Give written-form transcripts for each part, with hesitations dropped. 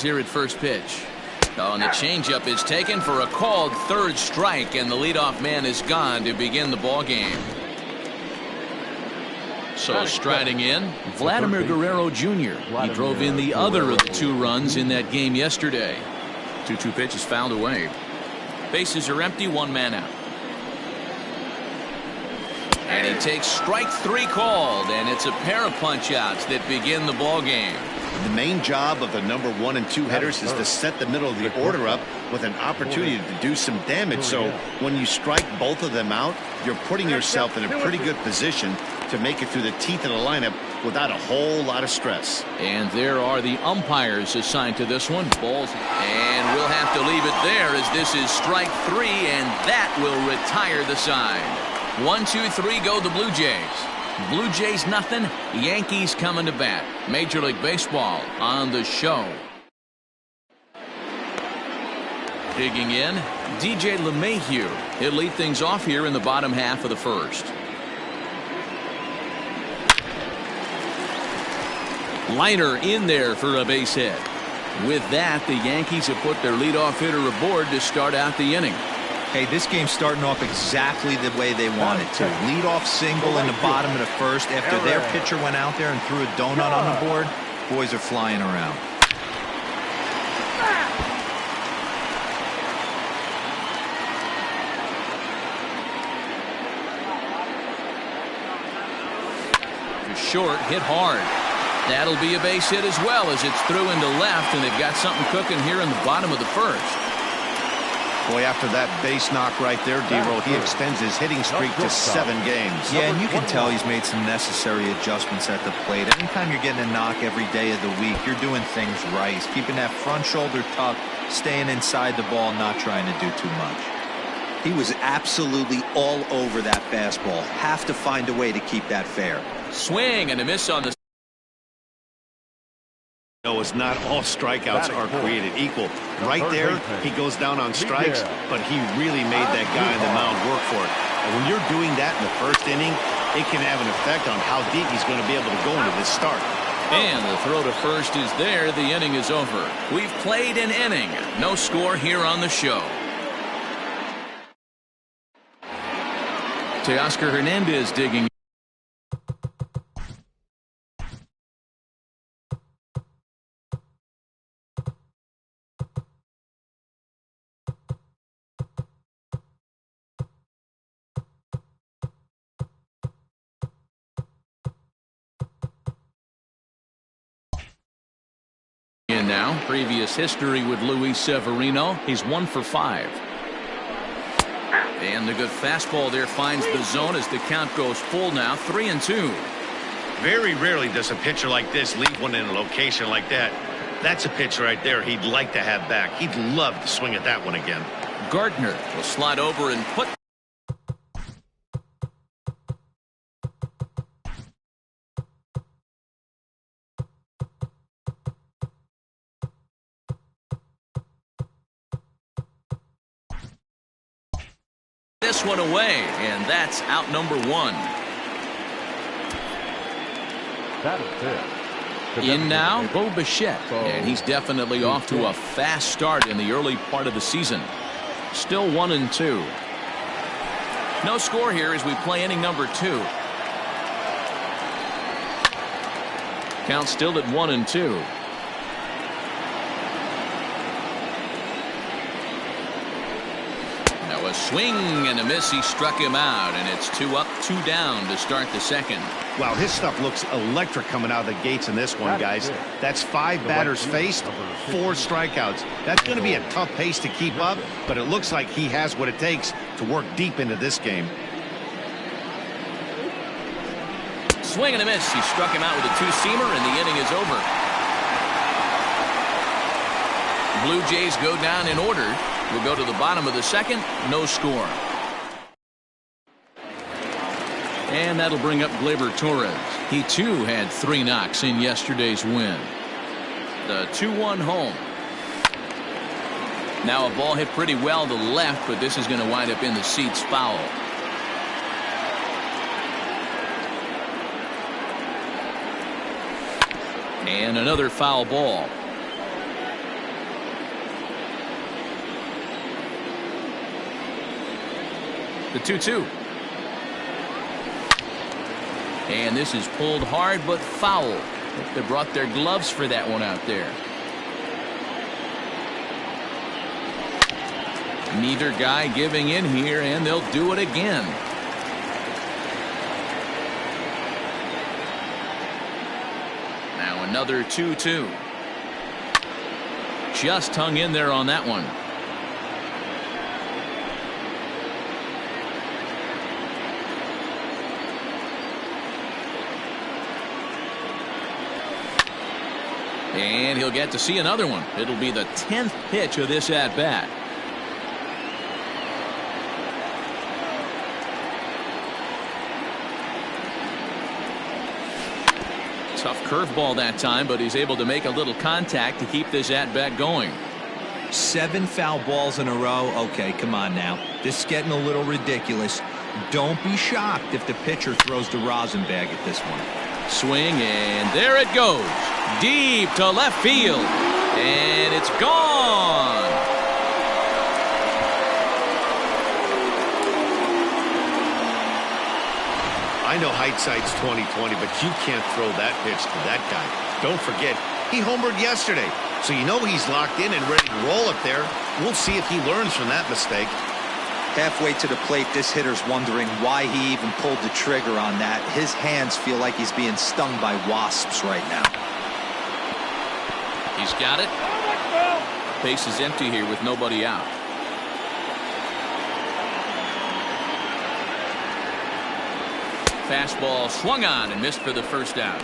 Here at first pitch. Oh, and the changeup is taken for a called third strike, and the leadoff man is gone to begin the ball game. So striding in, Vladimir Guerrero Jr. He drove in the other of the 2 runs in that game yesterday. 2-2 pitch is fouled away. Bases are empty, 1 man out. And he takes strike 3 called, and it's a pair of punch-outs that begin the ball game. The main job of the number 1 and 2 hitters is to set the middle of the order up with an opportunity to do some damage. So when you strike both of them out, you're putting yourself in a pretty good position to make it through the teeth of the lineup without a whole lot of stress. And there are the umpires assigned to this one. Balls. And we'll have to leave it there as this is strike 3, and that will retire the side. 1, 2, 3 go the Blue Jays. Blue Jays nothing, Yankees coming to bat. Major League Baseball on the show. Digging in, DJ LeMahieu. He'll lead things off here in the bottom half of the first. Liner in there for a base hit. With that, the Yankees have put their leadoff hitter aboard to start out the inning. Hey, this game's starting off exactly the way they wanted to. Lead-off single in the bottom of the first after their pitcher went out there and threw a donut on the board. Boys are flying around. Short, hit hard. That'll be a base hit as well as it's through into left, and they've got something cooking here in the bottom of the first. Boy, after that base knock right there, D-Roll, he extends his hitting streak to 7 games. Yeah, and you can tell he's made some necessary adjustments at the plate. Anytime you're getting a knock every day of the week, you're doing things right. He's keeping that front shoulder tucked, staying inside the ball, not trying to do too much. He was absolutely all over that fastball. Have to find a way to keep that fair. Swing and a miss on the. No, it's not all strikeouts are created equal. Right there, he goes down on strikes, but he really made that guy on the mound work for it. And when you're doing that in the first inning, it can have an effect on how deep he's going to be able to go into this start. And the throw to first is there. The inning is over. We've played an inning. No score here on the show. Teoscar Hernandez digging. Now, previous history with Luis Severino. He's 1 for 5. And the good fastball there finds the zone as the count goes full now. 3-2. Very rarely does a pitcher like this leave one in a location like that. That's a pitch right there he'd like to have back. He'd love to swing at that one again. Gardner will slide over and put. This one away, and that's out number 1. That is it. In now, Bo Bichette, and he's definitely off to a fast start in the early part of the season. Still 1-2. No score here as we play inning number 2. Count still at 1-2. A swing and a miss. He struck him out, and it's 2 up, 2 down to start the second. Wow, his stuff looks electric coming out of the gates in this one, guys. That's 5 batters faced, 4 strikeouts. That's going to be a tough pace to keep up, but it looks like he has what it takes to work deep into this game. Swing and a miss. He struck him out with a 2-seamer, and the inning is over. Blue Jays go down in order. We'll go to the bottom of the second. No score. And that'll bring up Gleyber Torres. He too had 3 knocks in yesterday's win. The 2-1 home. Now a ball hit pretty well to left, but this is going to wind up in the seats foul. And another foul ball. The 2-2. And this is pulled hard but foul. They brought their gloves for that one out there. Neither guy giving in here, and they'll do it again. Now another 2-2. Just hung in there on that one. And he'll get to see another one. It'll be the 10th pitch of this at-bat. Tough curveball that time, but he's able to make a little contact to keep this at-bat going. 7 foul balls in a row. Okay, come on now. This is getting a little ridiculous. Don't be shocked if the pitcher throws the rosin bag at this one. Swing, and there it goes. Deep to left field. And it's gone. I know hindsight's 20/20, but you can't throw that pitch to that guy. Don't forget, he homered yesterday, so you know he's locked in and ready to roll up there. We'll see if he learns from that mistake. Halfway to the plate, this hitter's wondering why he even pulled the trigger on that. His hands feel like he's being stung by wasps right now. He's got it. Base is empty here with nobody out. Fastball swung on and missed for the first out.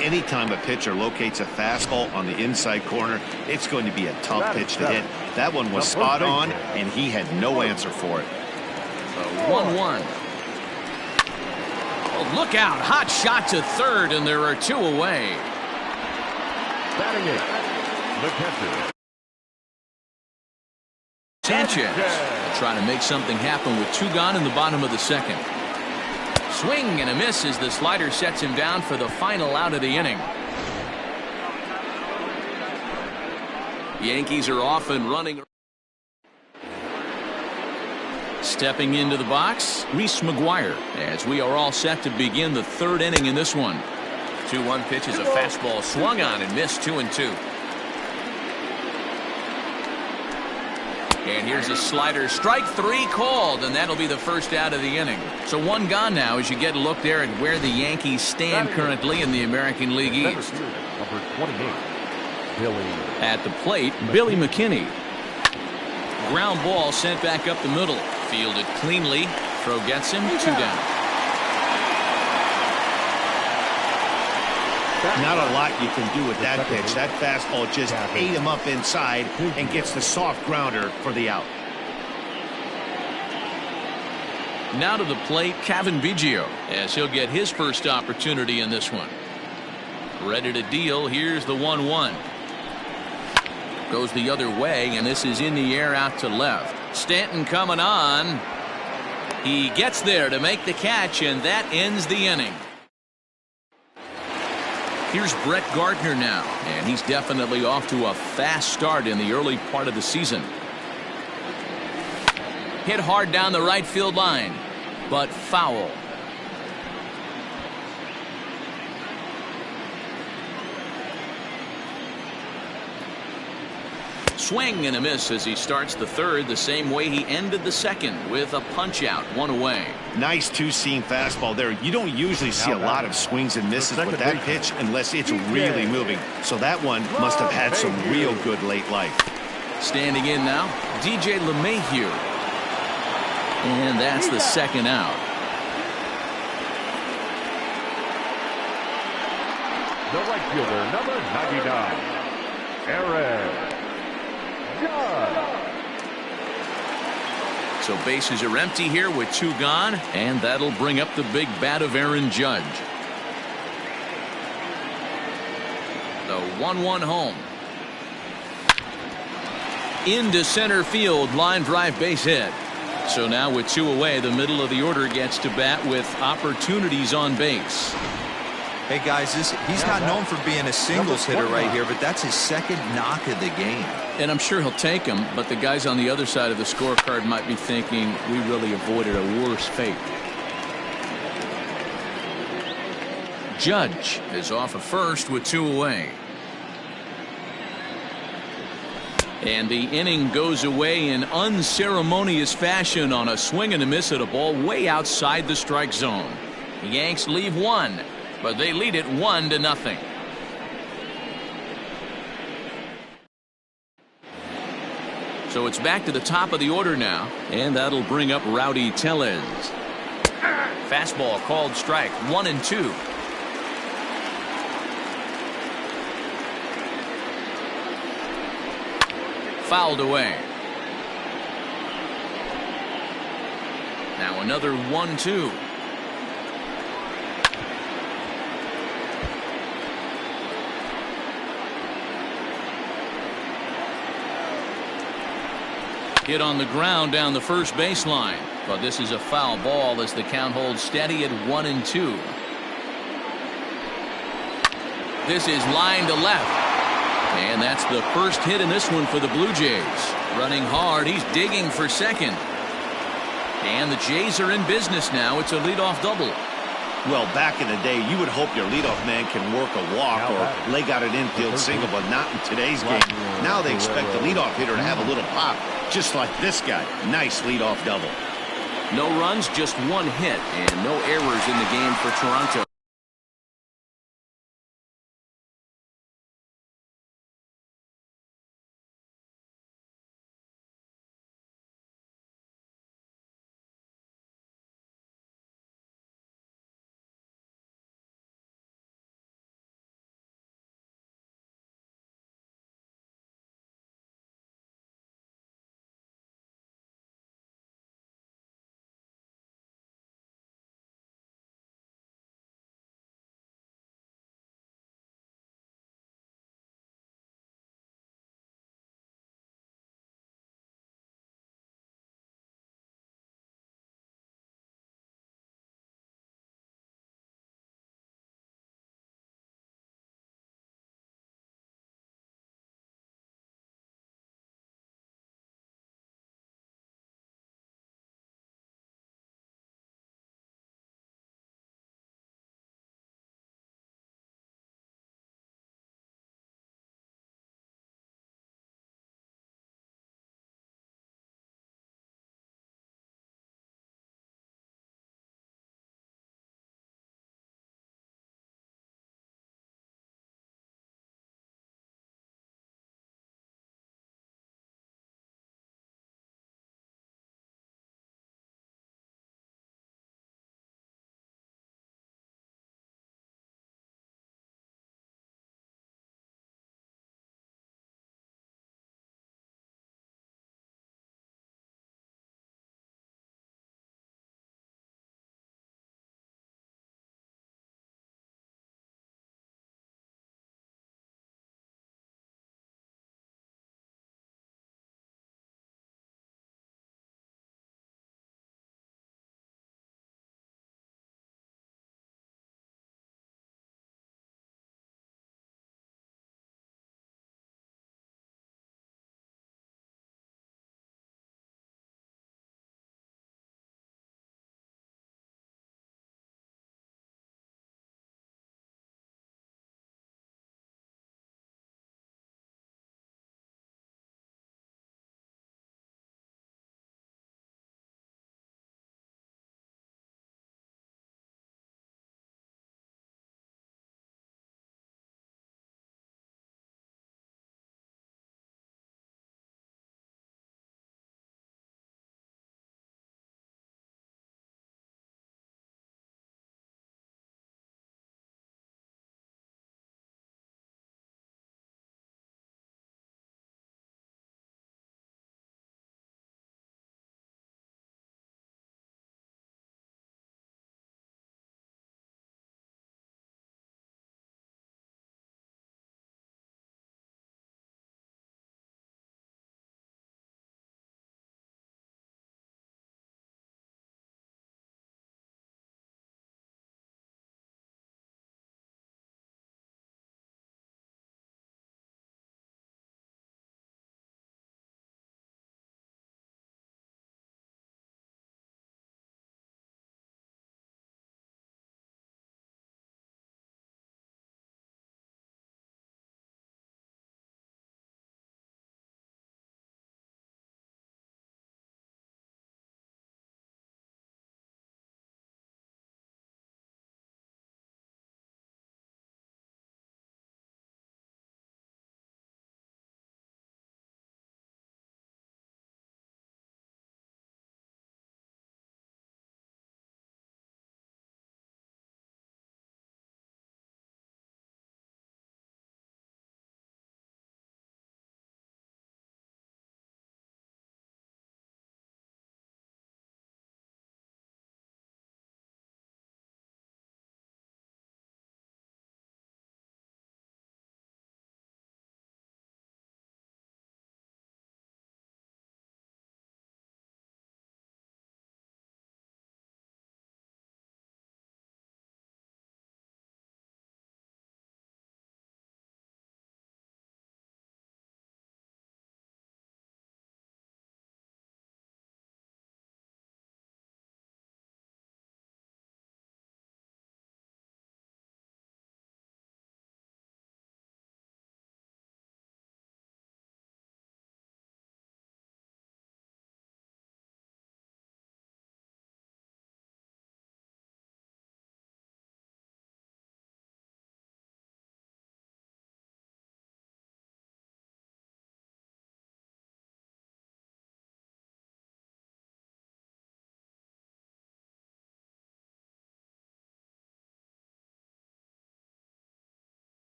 Anytime a pitcher locates a fastball on the inside corner, it's going to be a tough pitch to hit. That one was spot on, and he had no answer for it. So 1-1. Oh, look out. Hot shot to third, and there are 2 away. Batting it, the catcher, Sanchez trying to make something happen with 2 gone in the bottom of the second. Swing and a miss as the slider sets him down for the final out of the inning. Yankees are off and running. Stepping into the box, Reese McGuire, as we are all set to begin the 3rd inning in this one. 2-1 pitch is a fastball swung on and missed. 2-2. And here's a slider, strike 3 called, and that'll be the first out of the inning. So 1 gone now as you get a look there at where the Yankees stand currently in the American League East. number 28, Billy. At the plate, Billy McKinney. Ground ball sent back up the middle. Fielded cleanly. Throw gets him. 2 down. Not a lot you can do with that pitch. That fastball just ate him up inside and gets the soft grounder for the out. Now to the plate, Kevin Biggio, as he'll get his first opportunity in this one. Ready to deal. Here's the 1-1. Goes the other way, and this is in the air out to left. Stanton coming on. He gets there to make the catch, and that ends the inning. Here's Brett Gardner now, and he's definitely off to a fast start in the early part of the season. Hit hard down the right field line, but foul. Swing and a miss as he starts the 3rd the same way he ended the 2nd with a punch out, 1 away. Nice 2-seam fastball there. You don't usually see a lot of swings and misses with that pitch unless it's really moving. So that one must have had some real good late life. Standing in now, DJ LeMahieu. And that's the 2nd out. The right fielder, number 99, Aaron. So bases are empty here with 2 gone, and that'll bring up the big bat of Aaron Judge. The 1-1 home. Into center field, line drive base hit. So now with 2 away, the middle of the order gets to bat with opportunities on base. Hey guys, he's not known for being a singles hitter right here, but that's his second knock of the game. And I'm sure he'll take him, but the guys on the other side of the scorecard might be thinking we really avoided a worse fate. Judge is off at first with 2 away. And the inning goes away in unceremonious fashion on a swing and a miss at a ball way outside the strike zone. The Yanks leave 1, but they lead it 1-0. So it's back to the top of the order now, and that'll bring up Rowdy Tellez. Fastball called strike, 1-2. Fouled away. Now another 1-2. Hit on the ground down the first baseline, but this is a foul ball as the count holds steady at 1-2. This is line to left, and that's the first hit in this one for the Blue Jays. Running hard, he's digging for second, and the Jays are in business now. It's a leadoff double. Well, back in the day, you would hope your leadoff man can work a walk or leg out an infield single, but not in today's game. Now they expect the leadoff hitter to have a little pop, just like this guy. Nice leadoff double. No runs, just 1 hit, and no errors in the game for Toronto.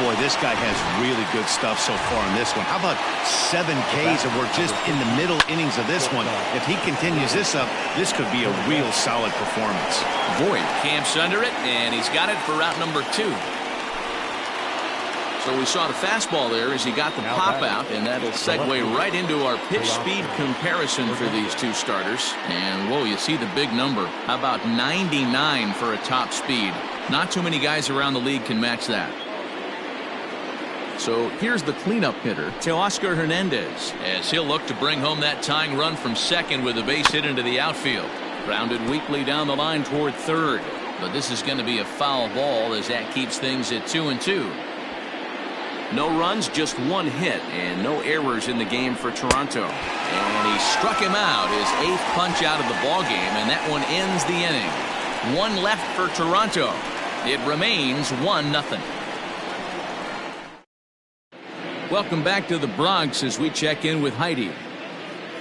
Boy, this guy has really good stuff so far in this one. How about 7 Ks, and we're just in the middle innings of this one. If he continues this up, this could be a real solid performance. Voit camps under it, and he's got it for route number 2. So we saw the fastball there as he got the pop out, and that'll segue right into our pitch speed comparison for these two starters. And whoa, you see the big number. How about 99 for a top speed? Not too many guys around the league can match that. So here's the cleanup hitter, Teoscar Hernandez, as he'll look to bring home that tying run from second with a base hit into the outfield. Grounded weakly down the line toward third. But this is going to be a foul ball as that keeps things at 2-2. No runs, just 1 hit, and no errors in the game for Toronto. And he struck him out, his 8th punch out of the ball game, and that one ends the inning. 1 left for Toronto. It remains 1-0. Welcome back to the Bronx as we check in with Heidi.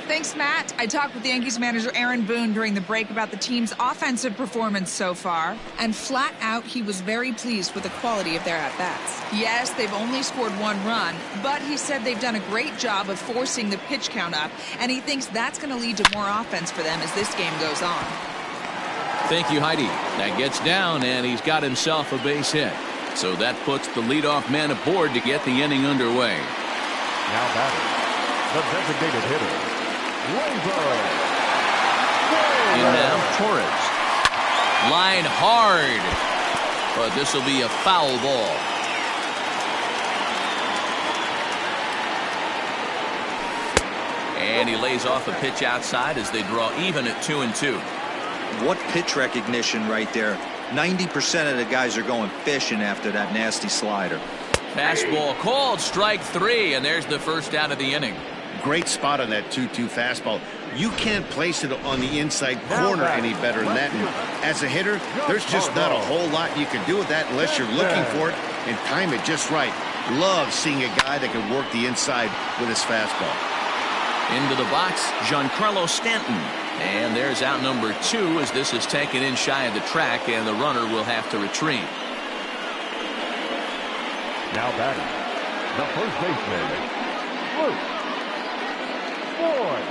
Thanks, Matt. I talked with the Yankees manager Aaron Boone during the break about the team's offensive performance so far, and flat out he was very pleased with the quality of their at-bats. Yes, they've only scored 1 run, but he said they've done a great job of forcing the pitch count up, and he thinks that's going to lead to more offense for them as this game goes on. Thank you, Heidi. That gets down, and he's got himself a base hit. So that puts the leadoff man aboard to get the inning underway. Now batting, the designated hitter, And now Torres. Line hard. But this will be a foul ball. And he lays off a pitch outside as they draw even at 2-2. What pitch recognition right there. 90% of the guys are going fishing after that nasty slider. Fastball called, strike 3, and there's the first out of the inning. Great spot on that 2-2 fastball. You can't place it on the inside corner any better than that. And as a hitter, there's just not a whole lot you can do with that unless you're looking for it and time it just right. Love seeing a guy that can work the inside with his fastball. Into the box, Giancarlo Stanton. And there's out number 2 as this is taken in shy of the track, and the runner will have to retreat. now batting, the first baseman, Luke Voit.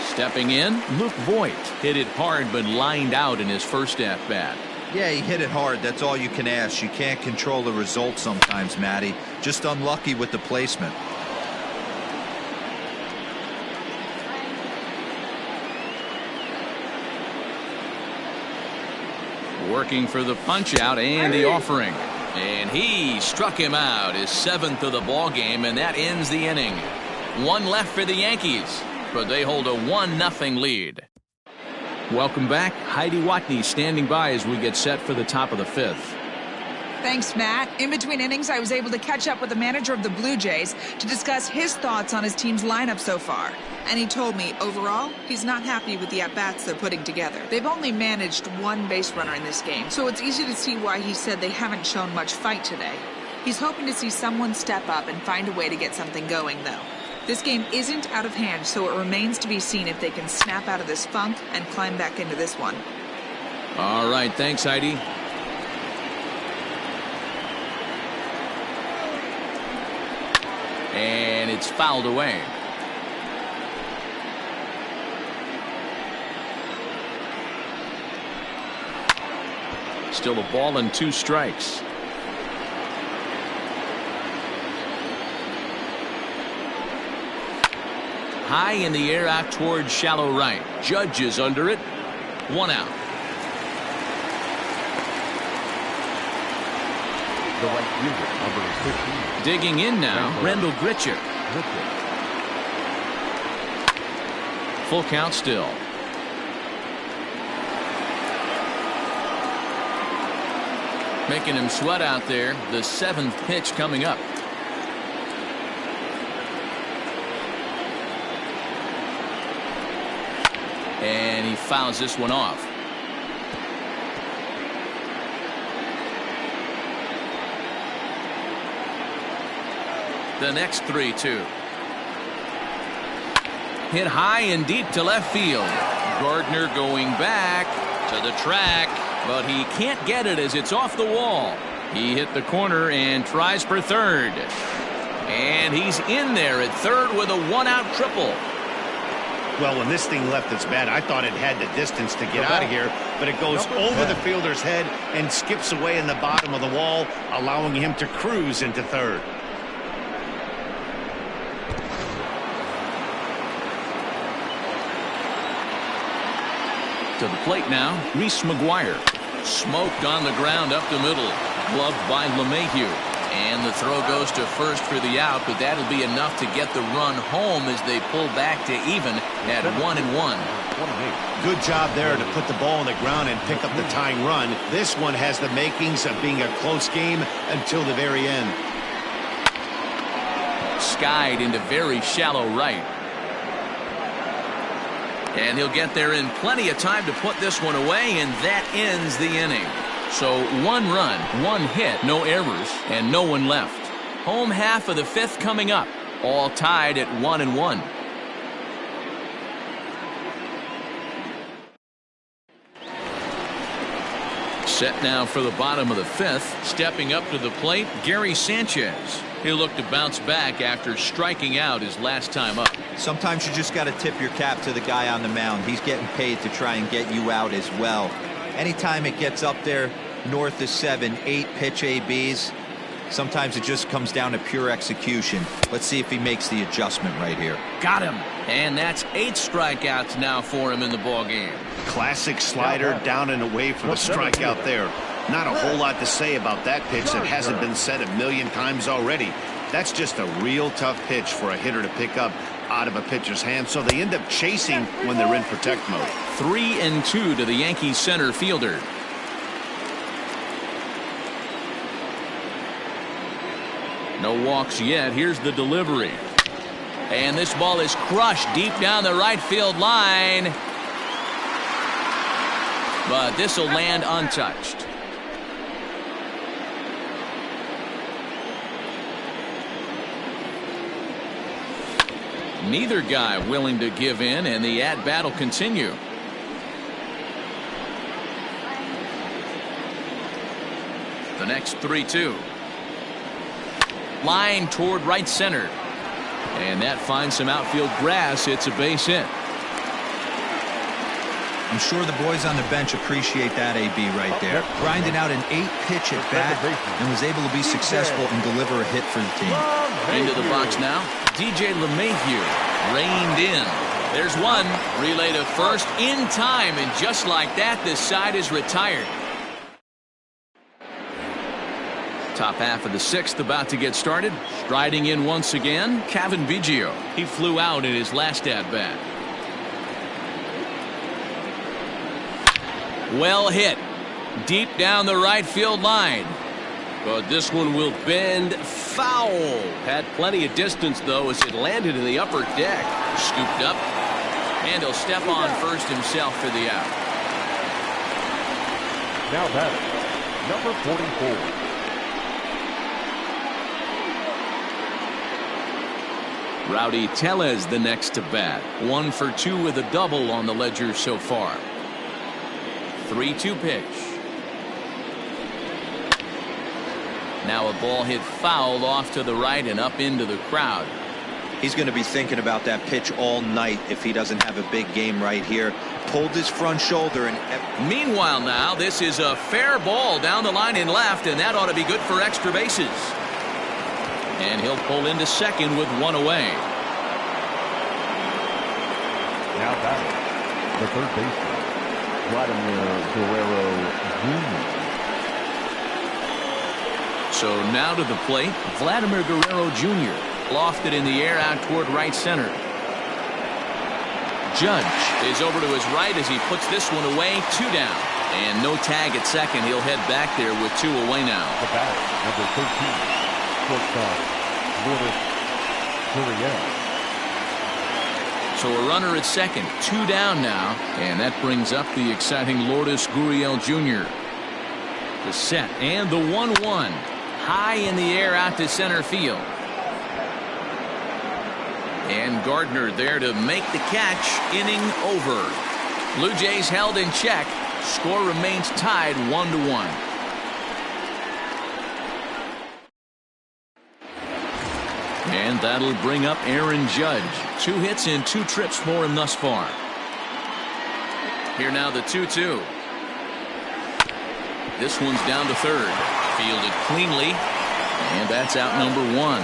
Stepping in, Luke Voit hit it hard but lined out in his first at-bat. Yeah, he hit it hard. That's all you can ask. You can't control the result sometimes, Matty. Just unlucky with the placement. Working for the punch out and the offering. And he struck him out, his 7th of the ball game, and that ends the inning. 1 left for the Yankees, but they hold a 1-0 lead. Welcome back. Heidi Watney standing by as we get set for the top of the 5th. Thanks, Matt. In between innings, I was able to catch up with the manager of the Blue Jays to discuss his thoughts on his team's lineup so far. And he told me, overall, he's not happy with the at-bats they're putting together. They've only managed 1 base runner in this game, so it's easy to see why he said they haven't shown much fight today. He's hoping to see someone step up and find a way to get something going, though. This game isn't out of hand, so it remains to be seen if they can snap out of this funk and climb back into this one. All right, thanks, Heidi. And it's fouled away. Still a ball and 2 strikes. High in the air out towards shallow right. Judge is under it. 1 out. The right fielder, number 15. Digging in now, Rendell Gritcher. Full count still. Making him sweat out there. The 7th pitch coming up. And he fouls this one off. The next 3-2. Hit high and deep to left field. Gardner going back to the track, but he can't get it as it's off the wall. He hit the corner and tries for third. And he's in there at third with a one-out triple. Well, when this thing left its bat, I thought it had the distance to get out of here, but it goes over the fielder's head and skips away in the bottom of the wall, allowing him to cruise into third. To the plate now, Reese McGuire. Smoked on the ground up the middle. Gloved by LeMahieu. And the throw goes to first for the out, but that'll be enough to get the run home as they pull back to even at 1-1. Good job there to put the ball on the ground and pick up the tying run. This one has the makings of being a close game until the very end. Skied into very shallow right. And he'll get there in plenty of time to put this one away, and that ends the inning. So 1 run, 1 hit, no errors, and no one left. Home half of the 5th coming up, all tied at 1-1. Set now for the bottom of the 5th. Stepping up to the plate, Gary Sanchez. He'll look to bounce back after striking out his last time up. Sometimes you just got to tip your cap to the guy on the mound. He's getting paid to try and get you out as well. Anytime it gets up there north of 7, 8 pitch ABs, sometimes it just comes down to pure execution. Let's see if he makes the adjustment right here. Got him. And that's 8 strikeouts now for him in the ballgame. Classic slider down and away for the strikeout there. Not a whole lot to say about that pitch that hasn't been said a million times already. That's just a real tough pitch for a hitter to pick up out of a pitcher's hand, so they end up chasing when they're in protect mode. 3-2 to the Yankees center fielder. No walks yet. Here's the delivery. And this ball is crushed deep down the right field line. But this will land untouched. Neither guy willing to give in, and the at-bat will continue. The next 3-2. Line toward right center. And that finds some outfield grass. It's a base hit. I'm sure the boys on the bench appreciate that AB right there. Grinding out an 8-pitch at bat and was able to be successful and deliver a hit for the team. Into the box now. DJ LeMahieu reined in. There's one. Relay to first in time, and just like that, this side is retired. Top half of the 6th about to get started. Striding in once again, Cavan Biggio. He flew out in his last at-bat. Well hit. Deep down the right field line. But this one will bend foul. Had plenty of distance, though, as it landed in the upper deck. Scooped up. And he'll step on first himself for the out. Now batting, number 44. Rowdy Tellez the next to bat. 1 for 2 with a double on the ledger so far. 3-2 pitch. Now a ball hit foul off to the right and up into the crowd. He's going to be thinking about that pitch all night if he doesn't have a big game right here. Pulled his front shoulder. And meanwhile now, this is a fair ball down the line in left, and that ought to be good for extra bases. And he'll pull into second with 1 away. Now batting, the third baseman, Vladimir Guerrero Jr. So now to the plate, Vladimir Guerrero Jr. Lofted in the air out toward right center. Judge is over to his right as he puts this one away. 2 down. And no tag at second. He'll head back there with 2 away now. The bat, number 13, shortstop, Lourdes Gurriel. So a runner at second. 2 down now. And that brings up the exciting Lourdes Gurriel Jr. The set and the 1-1. High in the air out to center field. And Gardner there to make the catch. Inning over. Blue Jays held in check. Score remains tied 1-1. And that'll bring up Aaron Judge. 2 hits in 2 trips for him thus far. Here now the 2-2. This one's down to third. Fielded cleanly. And that's out number 1.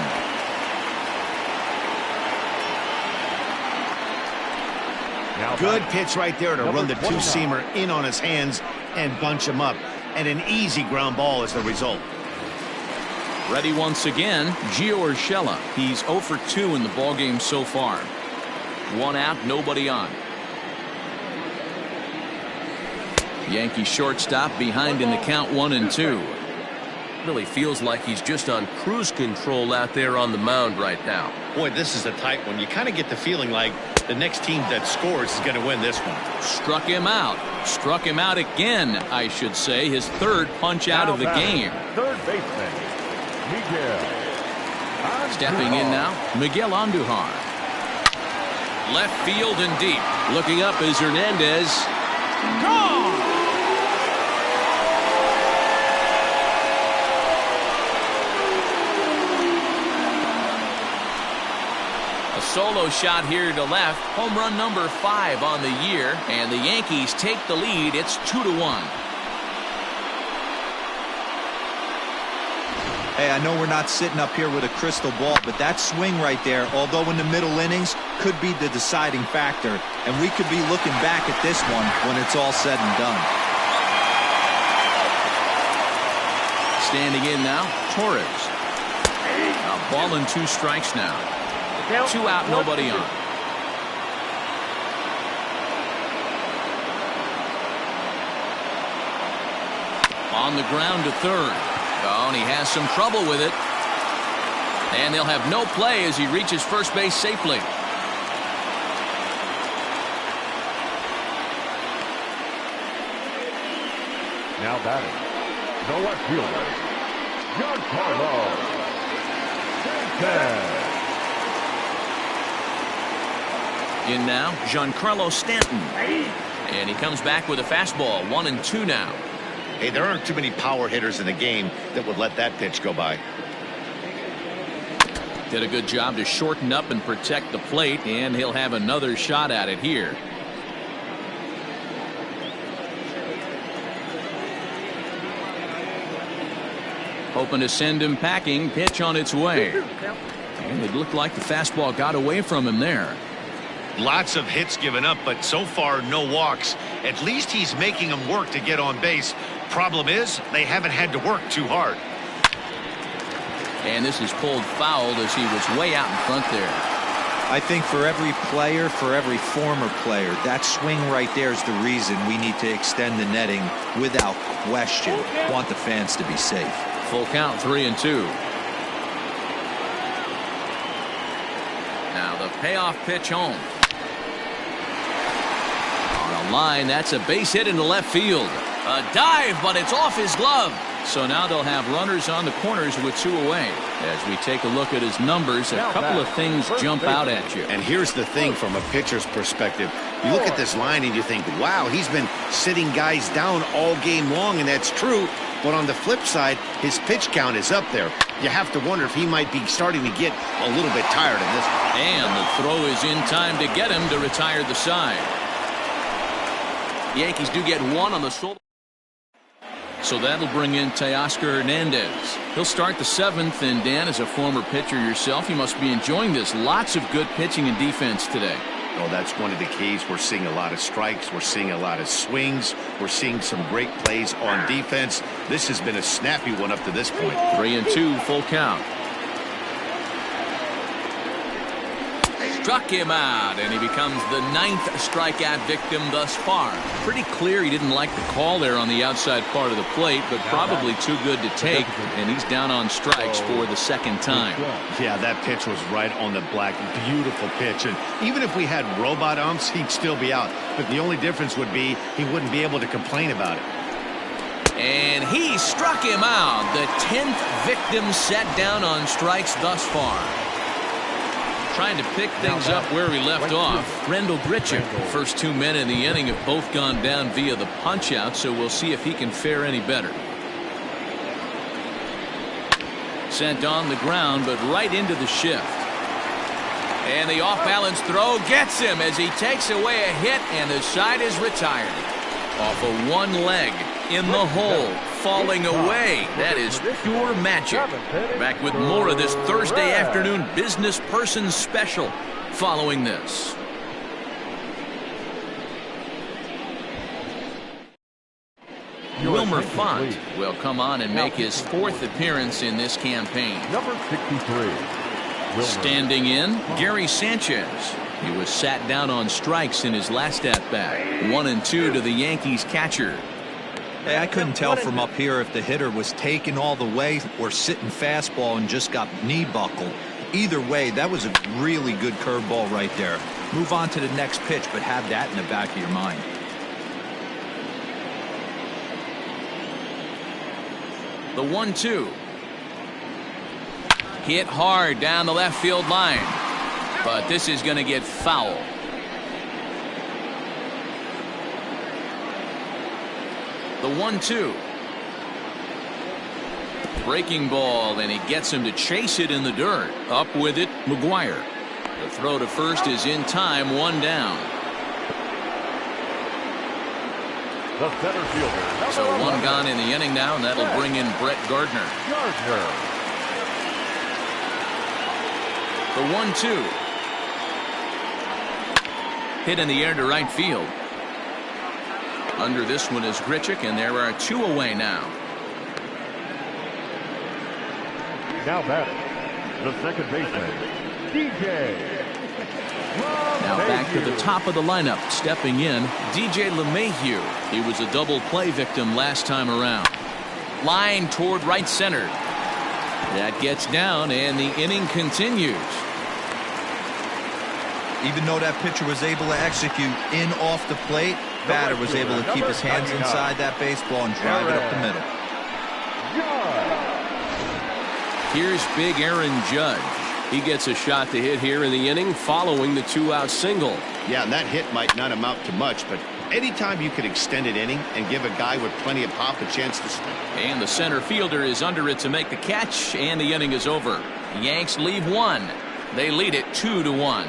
Good pitch right there to run the 2-seamer in on his hands and bunch him up. And an easy ground ball is the result. Ready once again, Gio Urshela. He's 0 for 2 in the ballgame so far. 1 out, nobody on. Yankee shortstop behind in the count 1-2. Really feels like he's just on cruise control out there on the mound right now. Boy, this is a tight one. You kind of get the feeling like the next team that scores is going to win this one. Struck him out. Struck him out again, I should say. His 3rd punch out of the game. Third baseman, Miguel. Stepping in now, Miguel Andujar. Left field and deep. Looking up is Hernandez. Gone! A solo shot here to left. Home run number 5 on the year. And the Yankees take the lead. It's 2-1. Hey, I know we're not sitting up here with a crystal ball, but that swing right there, although in the middle innings, could be the deciding factor. And we could be looking back at this one when it's all said and done. Standing in now, Torres. A ball and 2 strikes now. 2 out, nobody on. On the ground to third. Oh, and he has some trouble with it. And they'll have no play as he reaches first base safely. Now batting, the left fielder, Giancarlo Stanton. In now, Giancarlo Stanton. And he comes back with a fastball. 1-2 now. Hey, there aren't too many power hitters in the game that would let that pitch go by. Did a good job to shorten up and protect the plate, and he'll have another shot at it here. Hoping to send him packing. Pitch on its way. And it looked like the fastball got away from him there. Lots of hits given up, but so far no walks. At least he's making them work to get on base. Problem is, they haven't had to work too hard. And this is pulled foul as he was way out in front there. I think for every player, for every former player, that swing right there is the reason we need to extend the netting without question. Want the fans to be safe. Full count, 3-2. Now the payoff pitch home. On a line, that's a base hit into left field. A dive, but it's off his glove. So now they'll have runners on the corners with 2 away. As we take a look at his numbers, a couple of things jump out at you. And here's the thing from a pitcher's perspective. You look at this line and you think, wow, he's been sitting guys down all game long, and that's true. But on the flip side, his pitch count is up there. You have to wonder if he might be starting to get a little bit tired in this. And the throw is in time to get him to retire the side. The Yankees do get 1 on the shoulder. So that'll bring in Teoscar Hernandez. He'll start the 7th, and Dan, as a former pitcher yourself, you must be enjoying this. Lots of good pitching and defense today. Oh, that's one of the keys. We're seeing a lot of strikes. We're seeing a lot of swings. We're seeing some great plays on defense. This has been a snappy one up to this point. 3-2, full count. Struck him out, and he becomes the 9th strikeout victim thus far. Pretty clear he didn't like the call there on the outside part of the plate, but probably too good to take, and he's down on strikes for the 2nd time. Yeah, that pitch was right on the black. Beautiful pitch, and even if we had robot umps, he'd still be out. But the only difference would be he wouldn't be able to complain about it. And he struck him out. The 10th victim set down on strikes thus far. Trying to pick things up where we left off. Rendell Grichuk. First 2 men in the inning have both gone down via the punch out, so we'll see if he can fare any better. Sent on the ground, but right into the shift. And the off-balance throw gets him as he takes away a hit, and the side is retired. Off of one leg, in the hole, falling away. That is pure magic. Back with more of this Thursday afternoon business person special following this. Wilmer Font will come on and make his 4th appearance in this campaign. Number 63. Standing in, Gary Sanchez. He was sat down on strikes in his last at-bat. 1-2 to the Yankees catcher. Hey, I couldn't tell from up here if the hitter was taking all the way or sitting fastball and just got knee buckled. Either way, that was a really good curveball right there. Move on to the next pitch, but have that in the back of your mind. The 1-2. Hit hard down the left field line. But this is going to get foul. The 1-2. Breaking ball, and he gets him to chase it in the dirt. Up with it, McGuire. The throw to first is in time, 1 down. The center fielder. So 1 gone in the inning now, and that'll bring in Brett Gardner. The 1-2. Hit in the air to right field. Under this one is Grichuk, and there are 2 away now. Now batting, the second baseman, DJ. Now back to the top of the lineup, stepping in, DJ LeMahieu. He was a double play victim last time around. Line toward right center. That gets down, and the inning continues. Even though that pitcher was able to execute in off the plate, batter was able to keep his hands inside that baseball and drive it up the middle. Here's big Aaron Judge. He gets a shot to hit here in the inning following the 2-out single. Yeah, and that hit might not amount to much, but anytime you can extend an inning and give a guy with plenty of pop a chance to swing. And the center fielder is under it to make the catch, and the inning is over. The Yanks leave 1. They lead it 2-1.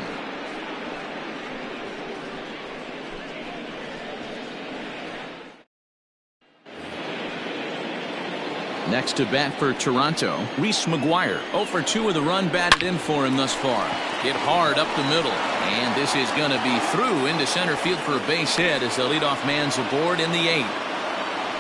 Next to bat for Toronto, Reese McGuire. 0 for 2 with a run batted in for him thus far. Hit hard up the middle. And this is going to be through into center field for a base hit as the leadoff man's aboard in the 8th.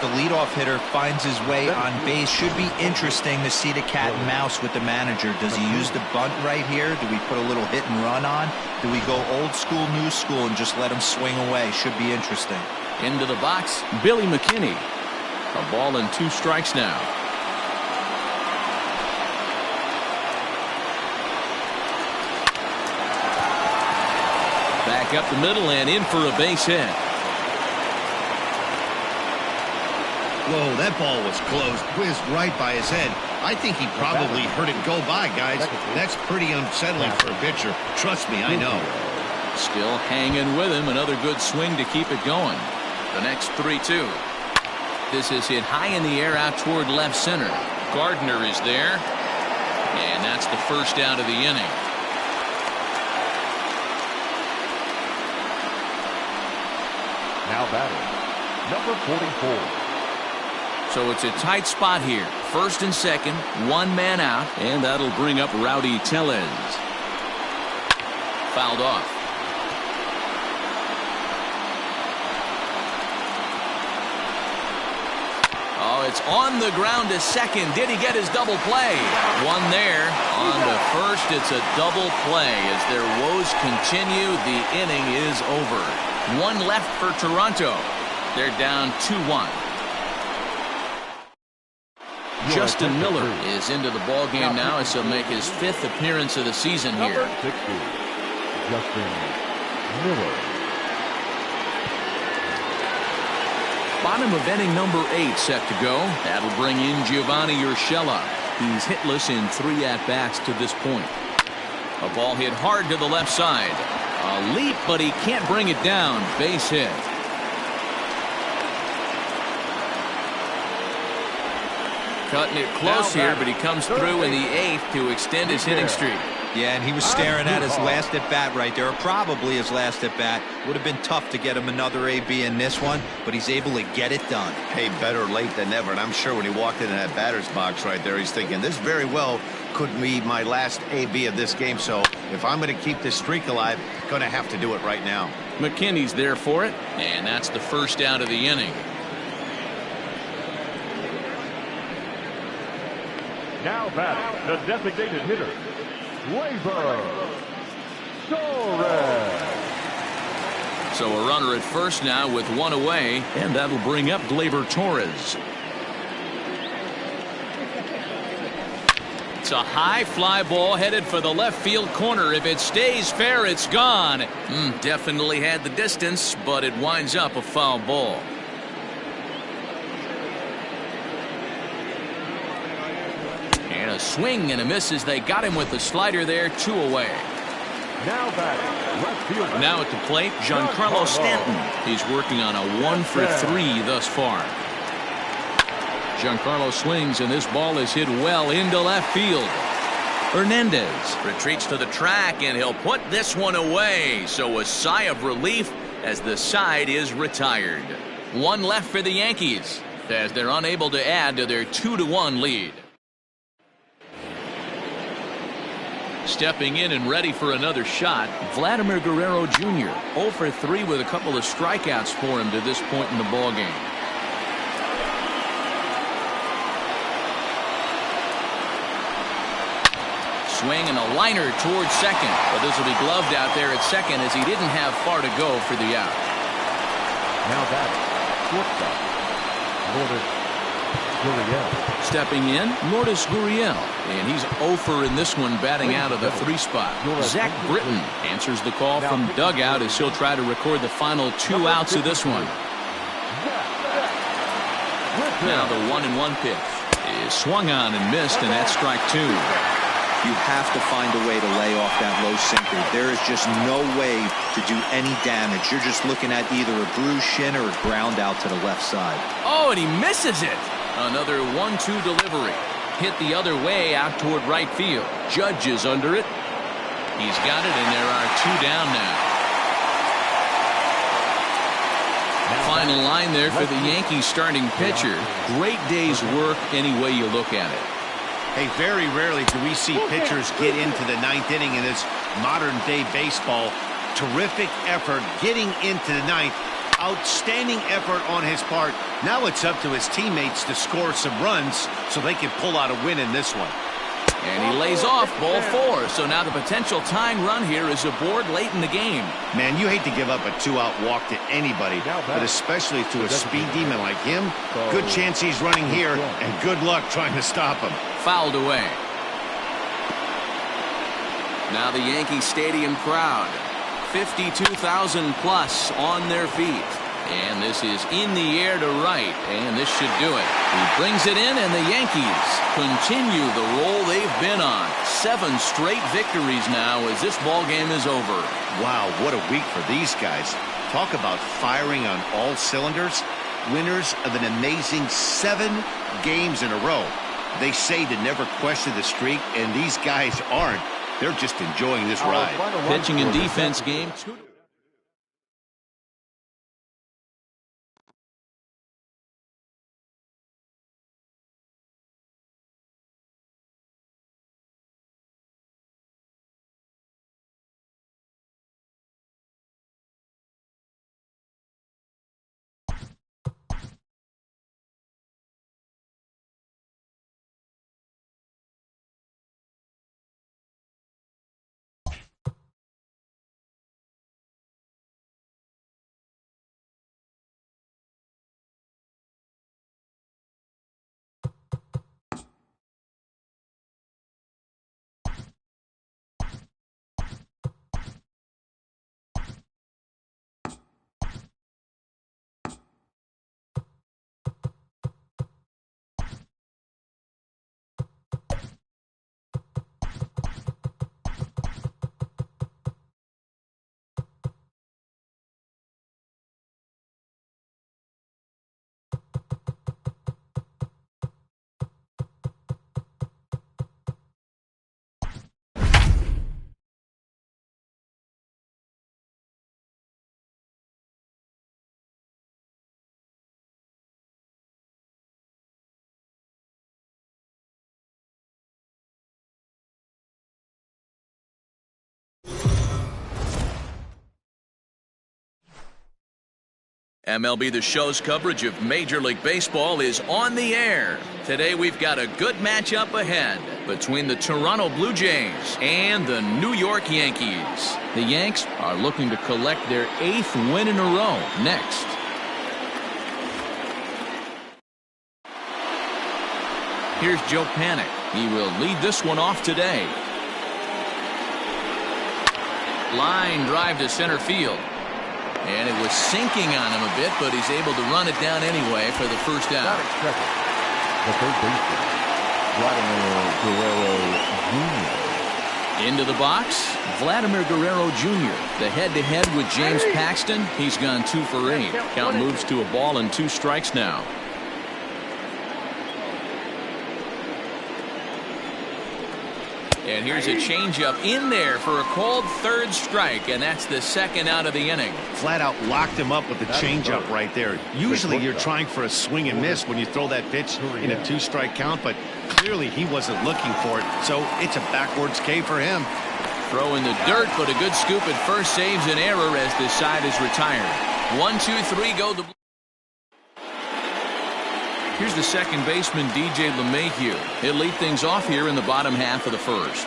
The leadoff hitter finds his way on base. Should be interesting to see the cat and mouse with the manager. Does he use the bunt right here? Do we put a little hit and run on? Do we go old school, new school, and just let him swing away? Should be interesting. Into the box, Billy McKinney. A ball and 2 strikes now. Back up the middle and in for a base hit. Whoa, that ball was close. Whizzed right by his head. I think he probably heard it go by, guys. That's pretty unsettling for a pitcher. Trust me, I know. Still hanging with him. Another good swing to keep it going. The next 3-2. This is hit high in the air out toward left center. Gardner is there. And that's the first out of the inning. Now batting, number 44. So it's a tight spot here. First and second, 1 man out, and that'll bring up Rowdy Tellez. Fouled off. Oh, it's on the ground to second. Did he get his double play? 1 there. On to first, it's a double play. As their woes continue, the inning is over. 1 left for Toronto. They're down 2-1. Justin Miller is into the ball game now as he'll make his 5th appearance of the season here. Number 60, Justin Miller. Bottom of inning number 8 set to go. That'll bring in Giovanni Urshela. He's hitless in 3 at-bats to this point. A ball hit hard to the left side. A leap, but he can't bring it down. Base hit. Cutting it close here, but he comes through in the 8th to extend his hitting streak. Yeah, and he was staring at his last at bat right there, or probably his last at bat. Would have been tough to get him another AB in this one, but he's able to get it done. Hey, better late than never. And I'm sure when he walked into that batter's box right there, he's thinking this very well could be my last AB of this game. So if I'm going to keep this streak alive, going to have to do it right now. McKinney's there for it, and that's the first out of the inning. Now batting, the designated hitter, Gleyber Torres. So a runner at first now with one away, and that'll bring up Gleyber Torres. It's a high fly ball headed for the left field corner. If it stays fair, it's gone. Definitely had the distance, but it winds up a foul ball. And a swing and a miss as they got him with the slider there, 2 away. Now batting, left field. Now at the plate, Giancarlo Stanton. He's working on a 1 for 3 thus far. Giancarlo swings, and this ball is hit well into left field. Hernandez retreats to the track, and he'll put this one away. So a sigh of relief as the side is retired. 1 left for the Yankees as they're unable to add to their 2-1 lead. Stepping in and ready for another shot, Vladimir Guerrero Jr. 0 for 3 with a couple of strikeouts for him to this point in the ballgame. Swing and a liner towards second, but this will be gloved out there at second as he didn't have far to go for the out. Now batting, shortstop, Lourdes Gurriel. Stepping in, Lourdes Gurriel, and he's 0 for in this one, batting out of the 3 spot. Zach Britton answers the call from dugout as he'll try to record the final 2 outs of this one. Now the 1-1 pitch is swung on and missed, and that's strike 2. You have to find a way to lay off that low sinker. There is just no way to do any damage. You're just looking at either a bruised shin or a ground out to the left side. Oh, and he misses it. Another 1-2 delivery. Hit the other way out toward right field. Judge is under it. He's got it, and there are 2 down now. Final line there for the Yankees starting pitcher. Great day's work any way you look at it. Hey, very rarely do we see pitchers get into the 9th inning in this modern-day baseball. Terrific effort getting into the 9th. Outstanding effort on his part. Now it's up to his teammates to score some runs so they can pull out a win in this one. And he lays off ball 4. So now the potential tying run here is aboard late in the game. Man, you hate to give up a 2-out walk to anybody, but especially to a speed demon like him. Good chance he's running here, and good luck trying to stop him. Fouled away. Now the Yankee Stadium crowd. 52,000 plus on their feet. And this is in the air to right, and this should do it. He brings it in, and the Yankees continue the roll they've been on. 7 straight victories now as this ball game is over. Wow, what a week for these guys. Talk about firing on all cylinders. Winners of an amazing 7 games in a row. They say to never question the streak, and these guys aren't. They're just enjoying this ride. Pitching and defense game 2. MLB The Show's coverage of Major League Baseball is on the air. Today we've got a good matchup ahead between the Toronto Blue Jays and the New York Yankees. The Yanks are looking to collect their 8th win in a row next. Here's Joe Panik. He will lead this one off today. Line drive to center field. And it was sinking on him a bit, but he's able to run it down anyway for the first out. The third baseman, Vladimir Guerrero Jr. Into the box, Vladimir Guerrero Jr. The head-to-head with James Paxton. He's gone 2 for 8. Count moves to a ball and 2 strikes now. And here's a changeup in there for a called 3rd strike, and that's the 2nd out of the inning. Flat out locked him up with the changeup right there. Usually you're trying for a swing and miss when you throw that pitch in a 2-strike count, but clearly he wasn't looking for it, so it's a backwards K for him. Throw in the dirt, but a good scoop at first saves an error as this side is retired. 1, 2, 3 go the. Here's the second baseman, DJ LeMahieu. He'll lead things off here in the bottom half of the first.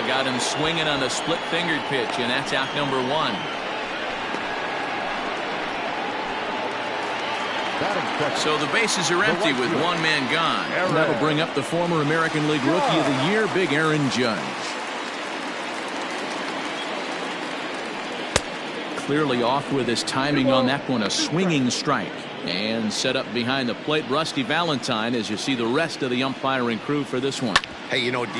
Got him swinging on a split-fingered pitch, and that's out number 1. So the bases are empty with 1 man gone. That'll bring up the former American League Rookie of the Year, Big Aaron Judge. Clearly off with his timing on that one, a swinging strike. And set up behind the plate, Rusty Valentine, as you see the rest of the umpiring crew for this one. Hey, you know, D.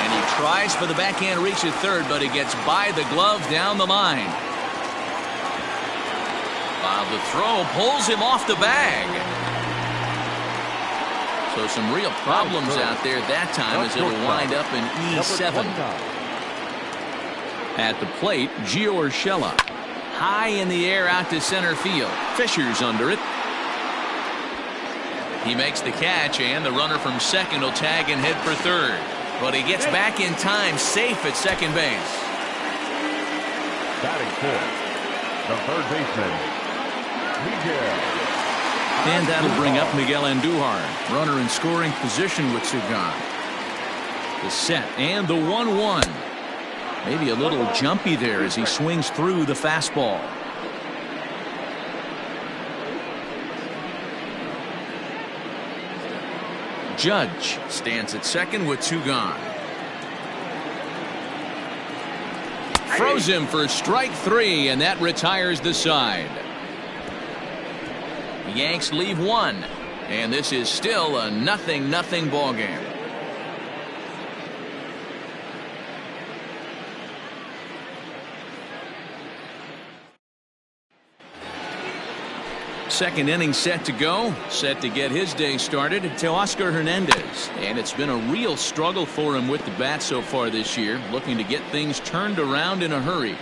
And he tries for the backhand reach at third, but he gets by the glove down the line. While the throw pulls him off the bag. So some real problems out there that time as it'll wind up in E7. At the plate, Gio Urshela. High in the air out to center field. Fisher's under it. He makes the catch, and the runner from second will tag and head for third. But he gets back in time, safe at second base. Batting fourth, the third baseman, Miguel. And that'll bring up Miguel Andujar. Runner in scoring position with Sugan. The set and the 1-1. Maybe a little jumpy there as he swings through the fastball. Judge stands at second with 2 gone. Throws him for strike 3, and that retires the side. Yanks leave 1, and this is still a 0-0 ball game. Second inning set to go. Set to get his day started. Teoscar Hernandez. And it's been a real struggle for him with the bat so far this year. Looking to get things turned around in a hurry.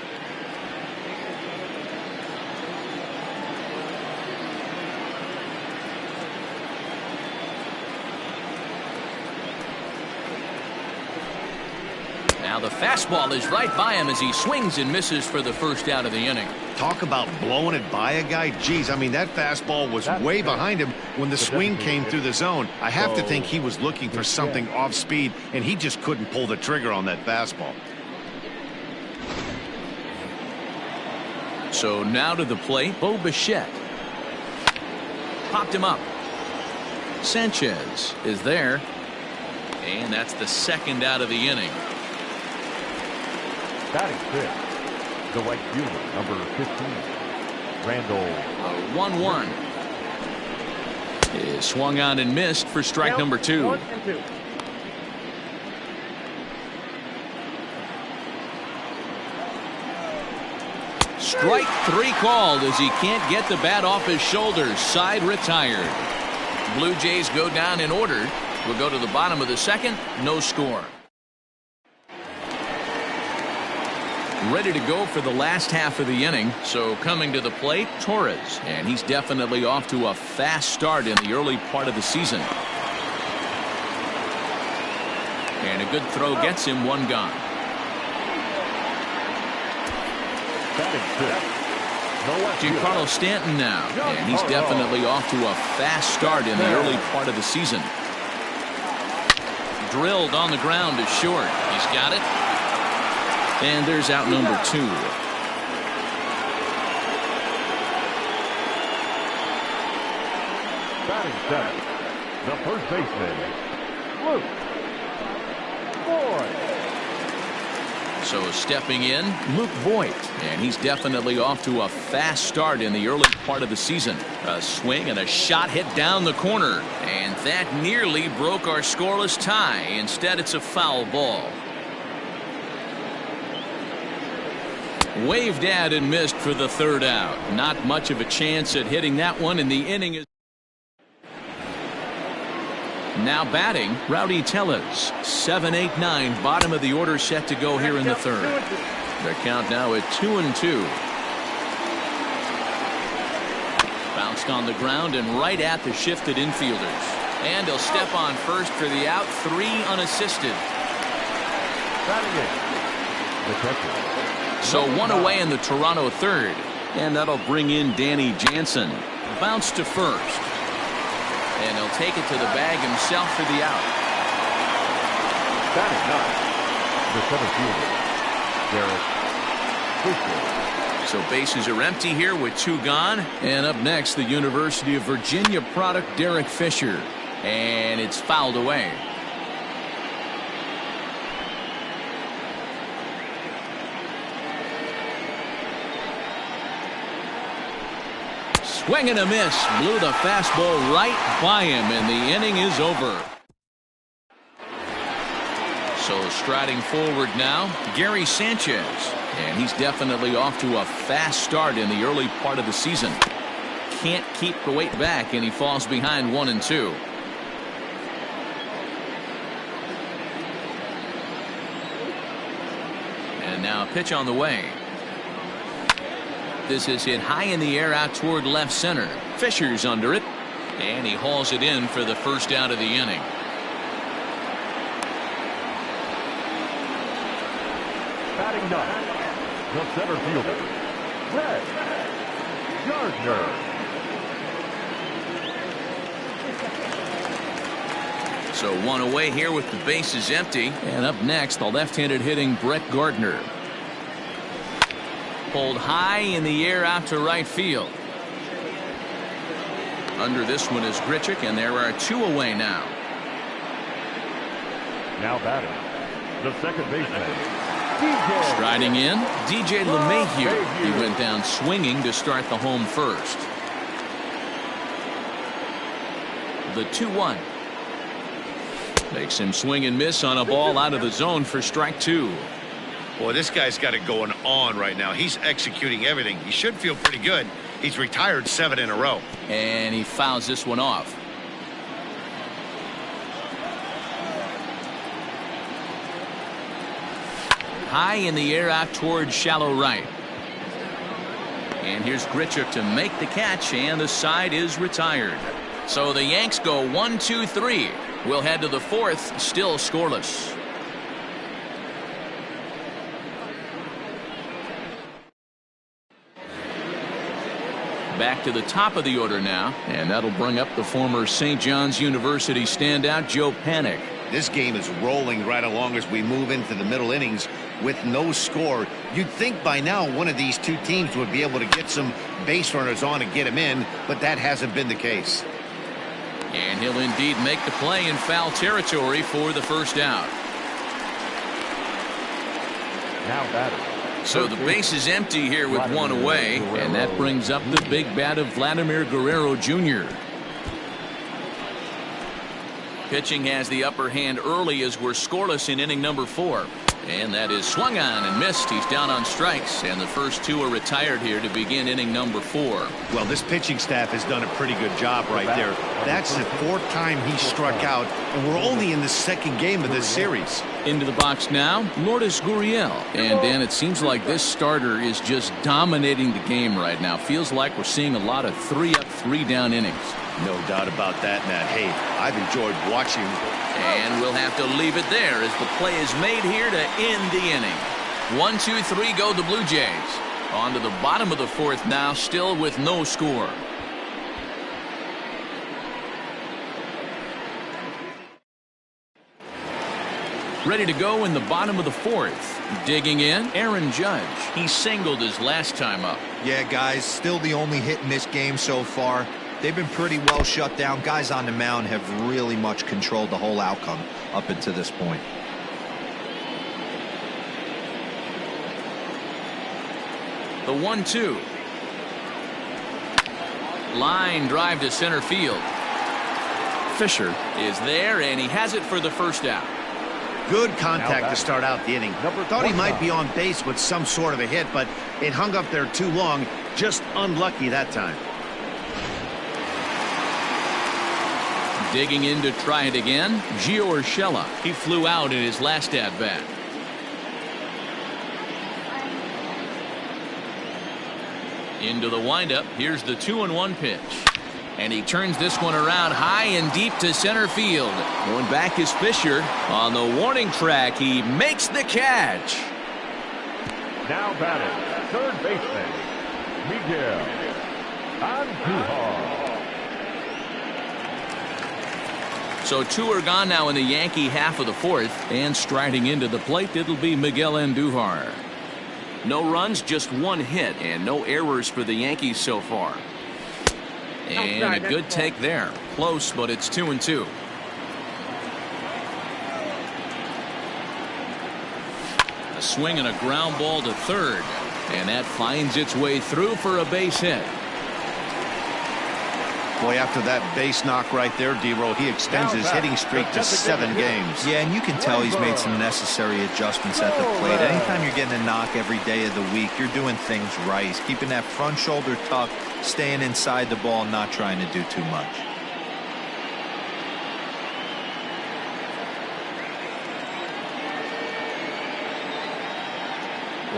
Now the fastball is right by him as he swings and misses for the first out of the inning. Talk about blowing it by a guy. Geez, I mean, that fastball was way behind him when the swing came through the zone. I have to think he was looking for something off speed, and he just couldn't pull the trigger on that fastball. So now to the plate, Bo Bichette. Popped him up. Sanchez is there. And that's the 2nd out of the inning. Batting fifth, the right fielder, number 15, Randall. 1-1 is swung on and missed for strike number 2. Strike 3 called as he can't get the bat off his shoulders. Side retired. Blue Jays go down in order. We'll go to the bottom of the 2nd. No score. Ready to go for the last half of the inning. So coming to the plate, Torres. And he's definitely off to a fast start in the early part of the season. And a good throw gets him one gone. Giancarlo Stanton now, and he's definitely off to a fast start in the early part of the season. Drilled on the ground to short. He's got it. And there's out number 2. Batting seventh, the first baseman, Luke Voigt. So stepping in, Luke Voigt, and he's definitely off to a fast start in the early part of the season. A swing and a shot hit down the corner, and that nearly broke our scoreless tie. Instead, it's a foul ball. Waved at and missed for the third out. Not much of a chance at hitting that one, and the inning is now batting, Rowdy Tellez. 7-8-9, bottom of the order set to go here in the third. Their count now at 2-2. Bounced on the ground and right at the shifted infielders. And he'll step on first for the out. 3 unassisted. So 1 away in the Toronto third. And that'll bring in Danny Jansen. Bounce to first. And he'll take it to the bag himself for the out. Batting ninth, the center fielder, Derek Fisher. So bases are empty here with 2 gone. And up next, the University of Virginia product, Derek Fisher. And it's fouled away. Swing and a miss. Blew the fastball right by him, and the inning is over. So striding forward now, Gary Sanchez. And he's definitely off to a fast start in the early part of the season. Can't keep the weight back, and he falls behind 1-2. And now a pitch on the way. This is hit high in the air out toward left center. Fisher's under it, and he hauls it in for the first out of the inning. Batting ninth, the center fielder, Red Gardner. So 1 away here with the bases empty. And up next, the left-handed hitting Brett Gardner. Pulled high in the air out to right field. Under this one is Grichuk, and there are 2 away now. Now batting, the second baseman, DJ. Striding in, DJ LeMahieu. He went down swinging to start the home first. The 2-1. Makes him swing and miss on a ball out of the zone for strike 2. Boy, this guy's got it going on right now. He's executing everything. He should feel pretty good. He's retired 7 in a row. And he fouls this one off. High in the air out towards shallow right. And here's Grichuk to make the catch, and the side is retired. So the Yanks go 1-2-3. We'll head to the fourth, still scoreless. Back to the top of the order now, and that'll bring up the former St. John's University standout Joe Panik. This game is rolling right along as we move into the middle innings with no score. You'd think by now one of these 2 teams would be able to get some base runners on and get them in, but that hasn't been the case. And he'll indeed make the play in foul territory for the first out. Now batting. So the base is empty here with 1 away, and that brings up the big bat of Vladimir Guerrero Jr. Pitching has the upper hand early as we're scoreless in inning number 4. And that is swung on and missed. He's down on strikes, and the first 2 are retired here to begin inning number 4. Well, this pitching staff has done a pretty good job right there. That's the 4th time he struck out, and we're only in the 2nd game of this series. Into the box now, Lourdes Gurriel. And Dan, it seems like this starter is just dominating the game right now. Feels like we're seeing a lot of 3-up, 3-down innings. No doubt about that, Matt. Hey, I've enjoyed watching. And we'll have to leave it there as the play is made here to end the inning. 1-2-3 go the Blue Jays. On to the bottom of the fourth now, still with no score. Ready to go in the bottom of the fourth. Digging in, Aaron Judge. He singled his last time up. Yeah, guys, still the only hit in this game so far. They've been pretty well shut down. Guys on the mound have really much controlled the whole outcome up until this point. The 1-2. Line drive to center field. Fisher is there, and he has it for the first out. Good contact to start out the inning. Thought he might be on base with some sort of a hit, but it hung up there too long. Just unlucky that time. Digging in to try it again, Gio Urshela. He flew out in his last at-bat. Into the windup. Here's the 2-1 pitch. And he turns this one around high and deep to center field. Going back is Fisher. On the warning track, he makes the catch. Now batting, third baseman, Miguel Andujar. So two are gone now in the Yankee half of the fourth. And striding into the plate, it'll be Miguel Andujar. No runs, just one hit, and no errors for the Yankees so far. And a good take there. Close, but it's 2-2. A swing and a ground ball to third. And that finds its way through for a base hit. Boy, after that base knock right there, D-Roll, he extends his hitting streak to 7 games. Yeah, and you can tell he's made some necessary adjustments at the plate. Anytime you're getting a knock every day of the week, you're doing things right. He's keeping that front shoulder tucked, staying inside the ball, not trying to do too much.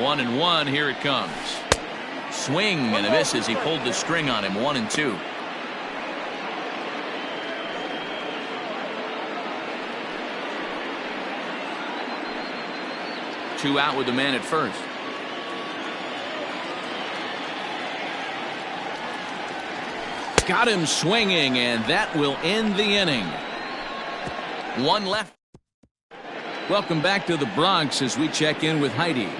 One and one, here it comes. Swing and a miss as he pulled the string on him. 1-2. Two out with the man at first. Got him swinging, and that will end the inning. One left. Welcome back to the Bronx as we check in with Heidi.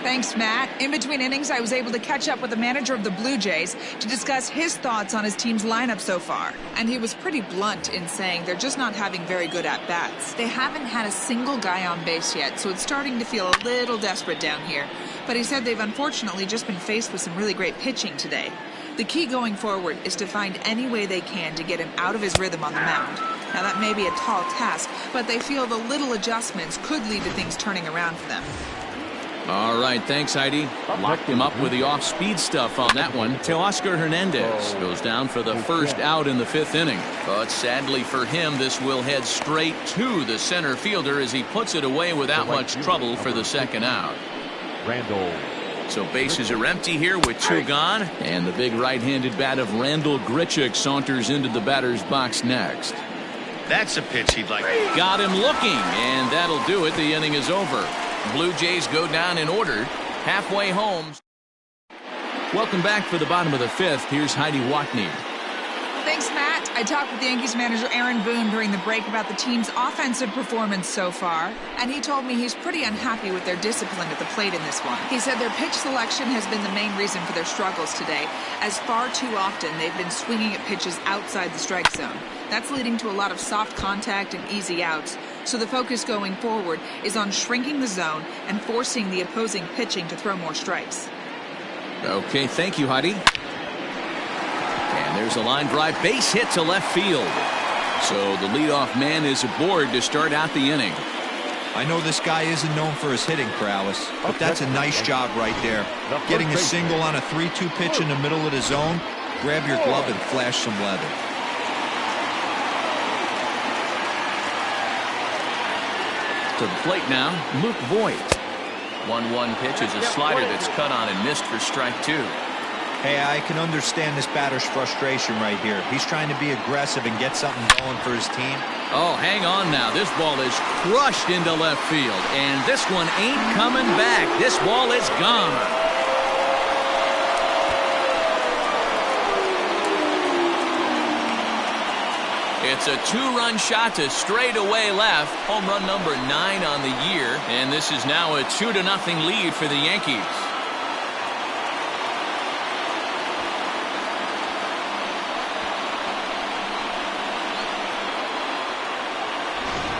Thanks, Matt. In between innings, I was able to catch up with the manager of the Blue Jays to discuss his thoughts on his team's lineup so far. And he was pretty blunt in saying they're just not having very good at-bats. They haven't had a single guy on base yet, so it's starting to feel a little desperate down here. But he said they've unfortunately just been faced with some really great pitching today. The key going forward is to find any way they can to get him out of his rhythm on the mound. Now, that may be a tall task, but they feel the little adjustments could lead to things turning around for them. All right, thanks, Heidi. Locked him up with the off-speed stuff on that one. Teoscar Hernandez goes down for the first out in the fifth inning. But sadly for him, this will head straight to the center fielder as he puts it away without much trouble for the second out. Randall. So bases are empty here with two gone. And the big right-handed bat of Randall Grichuk saunters into the batter's box next. That's a pitch he'd like. Got him looking, and that'll do it. The inning is over. Blue Jays go down in order. Halfway home. Welcome back for the bottom of the fifth. Here's Heidi Watney. Thanks, Matt. I talked with Yankees manager Aaron Boone during the break about the team's offensive performance so far, and he told me he's pretty unhappy with their discipline at the plate in this one. He said their pitch selection has been the main reason for their struggles today, as far too often they've been swinging at pitches outside the strike zone. That's leading to a lot of soft contact and easy outs, so the focus going forward is on shrinking the zone and forcing the opposing pitching to throw more strikes. Okay, thank you, Heidi. And there's a line drive base hit to left field. So the leadoff man is aboard to start out the inning. I know this guy isn't known for his hitting prowess, but that's a nice job right there. Getting a single on a 3-2 pitch in the middle of the zone, grab your glove and flash some leather. To the plate now, Luke Voigt. 1-1 pitch is a slider that's cut on and missed for strike two. Hey, I can understand this batter's frustration right here. He's trying to be aggressive and get something going for his team. Oh, hang on now. This ball is crushed into left field, and this one ain't coming back. This ball is gone. It's a two-run shot to straightaway left. Home run number 9 on the year, and this is now a 2-0 lead for the Yankees.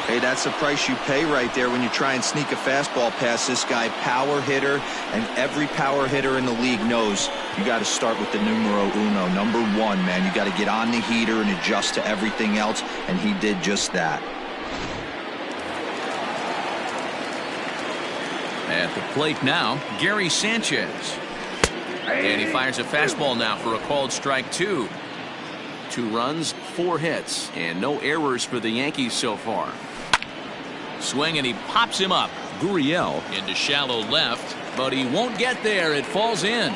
Hey, that's the price you pay right there when you try and sneak a fastball past this guy. Power hitter, and every power hitter in the league knows you got to start with the numero uno, number 1, man. You got to get on the heater and adjust to everything else, and he did just that. At the plate now, Gary Sanchez. And he fires a fastball now for a called strike 2. 2 runs, 4 hits, and no errors for the Yankees so far. Swing, and he pops him up. Gurriel into shallow left, but he won't get there. It falls in.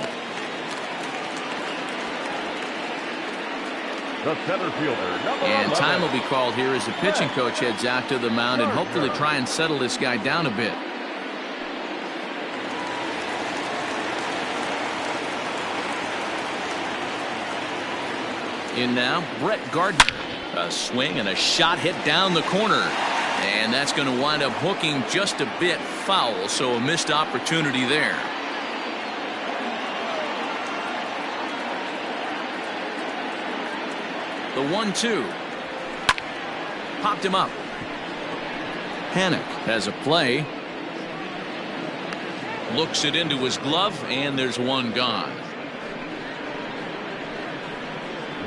The center fielder, number And 11. time will be called here as the pitching coach heads out to the mound and hopefully try and settle this guy down a bit. In now, Brett Gardner. A swing and a shot hit down the corner. And that's going to wind up hooking just a bit foul, so a missed opportunity there. The 1-2. Popped him up. Hannock has a play. Looks it into his glove, and there's one gone.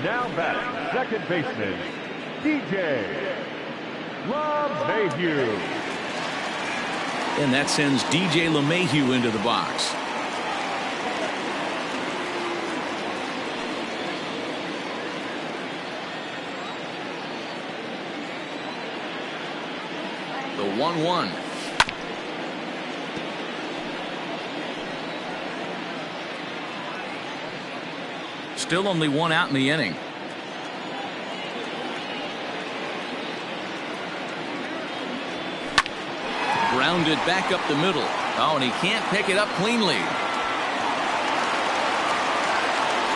Now batting, second baseman, DJ LeMahieu. And that sends DJ LeMahieu into the box. The 1-1. Still only 1 out in the inning. Grounded back up the middle. Oh, and he can't pick it up cleanly.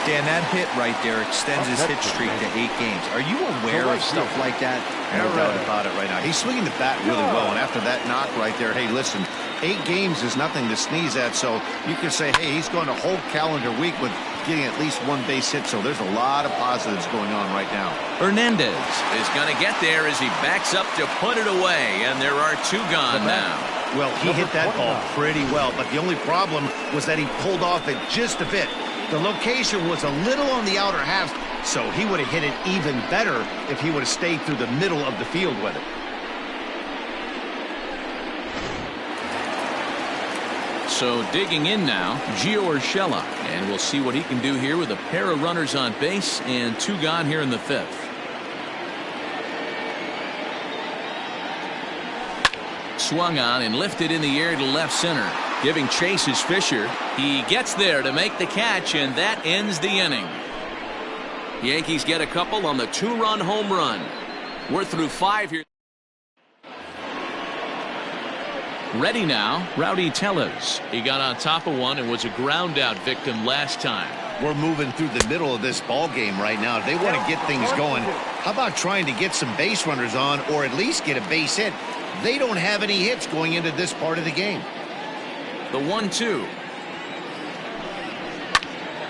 Dan, that hit right there extends his hit streak to 8 games. Are you aware of stuff like that? No doubt about it right now. He's swinging the bat really well, and after that knock right there, hey, listen, 8 games is nothing to sneeze at, so you can say, hey, he's going a whole calendar week with getting at least 1 base hit, so there's a lot of positives going on right now. Hernandez is going to get there as he backs up to put it away, and there are 2 gone now. Well, he hit that ball pretty well, but the only problem was that he pulled off it just a bit. The location was a little on the outer half, so he would have hit it even better if he would have stayed through the middle of the field with it. So digging in now, Gio Urshela, and we'll see what he can do here with a pair of runners on base and 2 gone here in the 5th. Swung on and lifted in the air to left center. Giving chase is Fisher. He gets there to make the catch, and that ends the inning. Yankees get a couple on the 2-run home run. We're through 5 here. Ready now, Rowdy Tellez. He got on top of one and was a ground out victim last time. We're moving through the middle of this ball game right now. If they want to get things going, how about trying to get some base runners on or at least get a base hit? They don't have any hits going into this part of the game. The 1-2.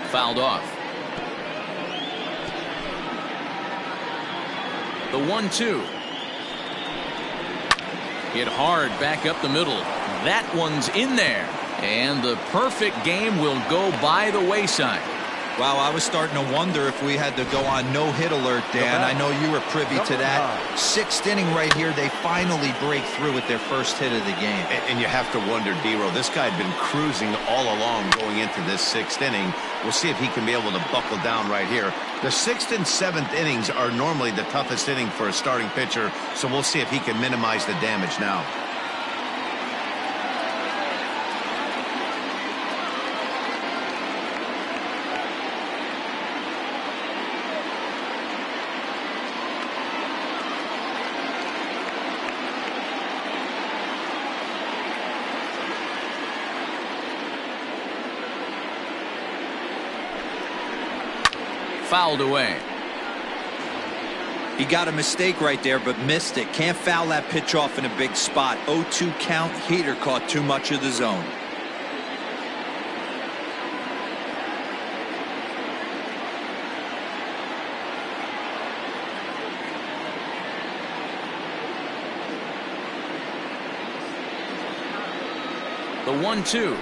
Fouled off. The 1-2. Hit hard back up the middle. That one's in there. And the perfect game will go by the wayside. Wow, I was starting to wonder if we had to go on no-hit alert, Dan. I know you were privy to that. 6th inning right here, they finally break through with their first hit of the game. And you have to wonder, D-Row, this guy had been cruising all along going into this 6th inning. We'll see if he can be able to buckle down right here. The 6th and 7th innings are normally the toughest inning for a starting pitcher, so we'll see if he can minimize the damage now. fouled away. He got a mistake right there, but missed it. Can't foul that pitch off in a big spot. 0-2 count. Heater caught too much of the zone. The 1-2.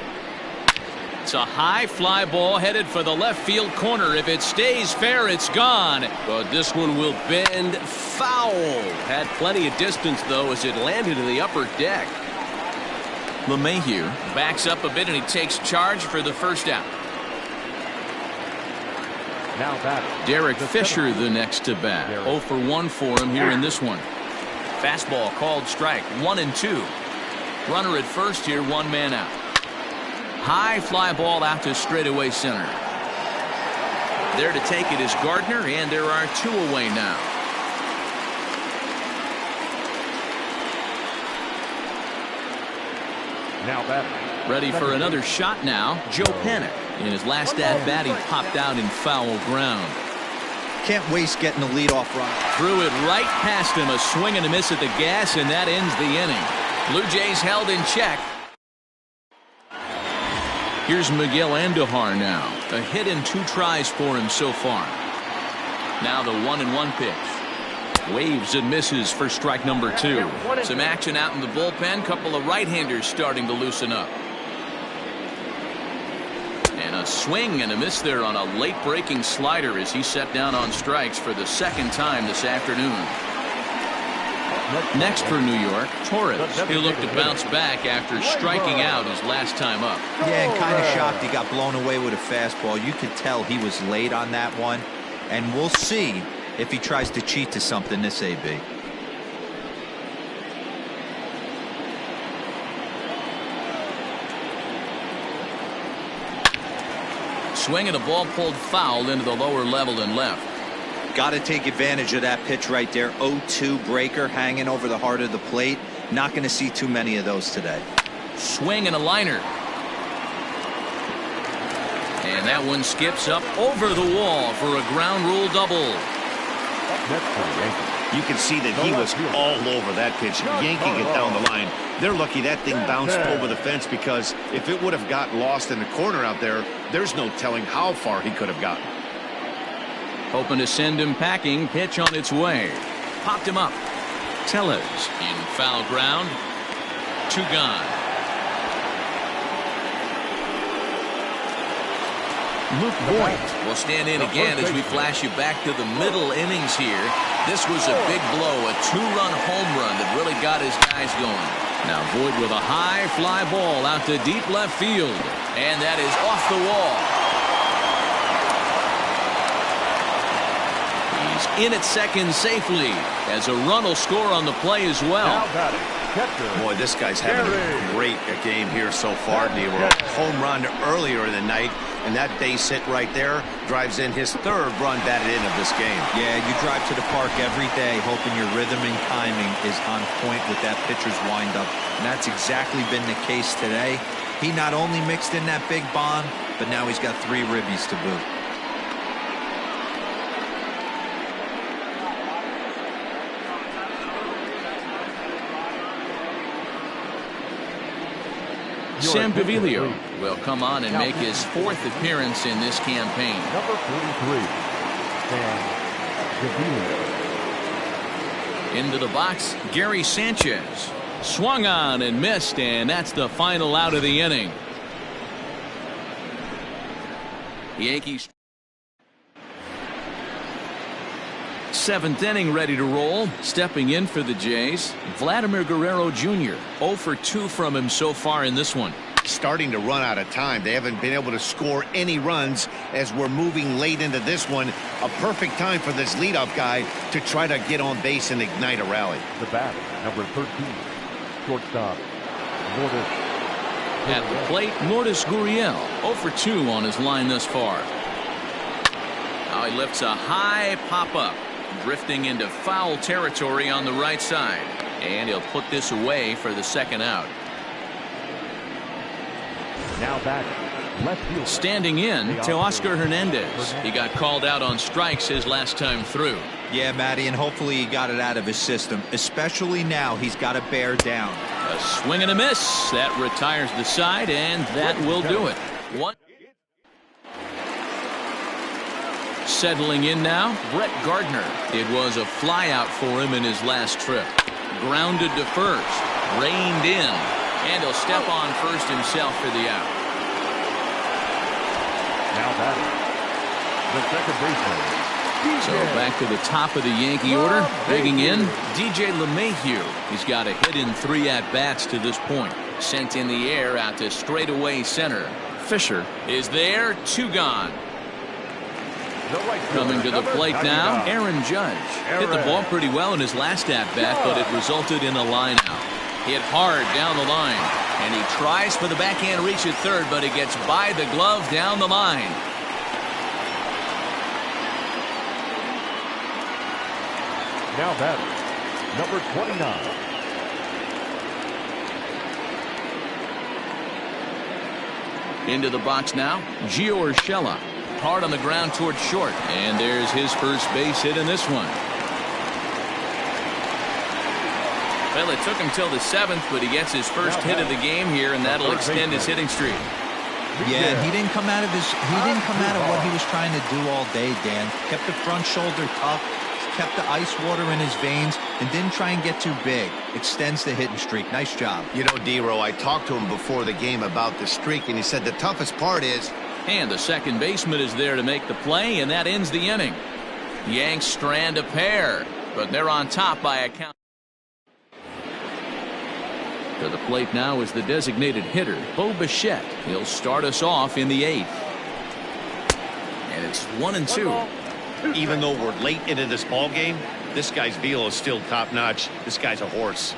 It's a high fly ball headed for the left field corner. If it stays fair, it's gone. But this one will bend foul. Had plenty of distance, though, as it landed in the upper deck. LeMahieu backs up a bit, and he takes charge for the first out. Now batting. Derek Fisher the next to bat. 0 for 1 for him here in this one. Fastball called strike. 1-2. Runner at first here, 1 man out. High fly ball out to straightaway center. There to take it is Gardner, and there are 2 away now. Now batting. Ready for another shot now. Joe Panik. In his last at bat, he popped out in foul ground. Can't waste getting a leadoff run. Threw it right past him. A swing and a miss at the gas, and that ends the inning. Blue Jays held in check. Here's Miguel Andujar now. A hit and 2 tries for him so far. Now the 1-1 pitch. Waves and misses for strike number 2. Some action out in the bullpen. Couple of right-handers starting to loosen up. And a swing and a miss there on a late breaking slider as he set down on strikes for the 2nd time this afternoon. Next for New York, Torres. He'll look to bounce back after striking out his last time up. Yeah, and kind of shocked he got blown away with a fastball. You could tell he was late on that one. And we'll see if he tries to cheat to something this AB. Swing and a ball pulled foul into the lower level and left. Got to take advantage of that pitch right there. 0-2 breaker hanging over the heart of the plate. Not going to see too many of those today. Swing and a liner. And that one skips up over the wall for a ground rule double. You can see that he was all over that pitch, yanking it down the line. They're lucky that thing bounced over the fence, because if it would have got lost in the corner out there, there's no telling how far he could have gotten. Hoping to send him packing. Pitch on its way. Popped him up. Tellez in foul ground. 2 gone. Luke Voigt will stand in again as we flash you back to the middle innings here. This was a big blow, a 2-run home run that really got his guys going. Now Voigt with a high fly ball out to deep left field. And that is off the wall. He's in at second safely as a run will score on the play as well. Boy, this guy's having a great game here so far, Nero. Home run earlier in the night, and that base hit right there drives in his 3rd run batted in of this game. Yeah, you drive to the park every day hoping your rhythm and timing is on point with that pitcher's windup, and that's exactly been the case today. He not only mixed in that big bomb, but now he's got 3 ribbies to boot. Sam Gaviglio will come on and make his 4th appearance in this campaign. Number 43, Sam Gaviglio. Into the box, Gary Sanchez. Swung on and missed, and that's the final out of the inning. The Yankees. 7th inning ready to roll. Stepping in for the Jays, Vladimir Guerrero Jr. 0 for 2 from him so far in this one. Starting to run out of time. They haven't been able to score any runs as we're moving late into this one. A perfect time for this leadoff guy to try to get on base and ignite a rally. The bat, number 13, shortstop, Lourdes. At the plate, Lourdes Gurriel 0 for 2 on his line thus far. Now he lifts a high pop-up, drifting into foul territory on the right side, and he'll put this away for the 2nd out. Now back, Left fielder. Standing in, Teoscar Hernandez. He got called out on strikes his last time through. Yeah, Matty, and hopefully he got it out of his system. Especially now, he's got to bear down. A swing and a miss. That retires the side, and that will do it. One. Settling in now, Brett Gardner. It was a flyout for him in his last trip. Grounded to first, reined in, and he'll step on first himself for the out. Now batting, the second baseman. So back to the top of the Yankee order, digging in, DJ LeMahieu. He's got a hit in 3 at-bats to this point. Sent in the air out to straightaway center. Fisher is there, 2 gone. Coming to the plate now, Aaron Judge. Hit the ball pretty well in his last at-bat, but it resulted in a line out. Hit hard down the line, and he tries for the backhand reach at third, but it gets by the glove down the line. Now batting, number 29. Into the box now, Gio Urshela. Hard on the ground towards short, and there's his first base hit in this one. Well, it took him till the 7th, but he gets his first hit of the game here, and that'll extend his hitting streak. Yeah, he didn't come out of what he was trying to do all day, Dan. Kept the front shoulder tucked, kept the ice water in his veins, and didn't try and get too big. Extends the hitting streak. Nice job. You know, D-Row, I talked to him before the game about the streak, and he said the toughest part is... And the second baseman is there to make the play, and that ends the inning. Yanks strand a pair, but they're on top by a count. To the plate now is the designated hitter, Bo Bichette. He'll start us off in the 8th. And it's 1-2. Even though we're late into this ball game, this guy's velo is still top-notch. This guy's a horse.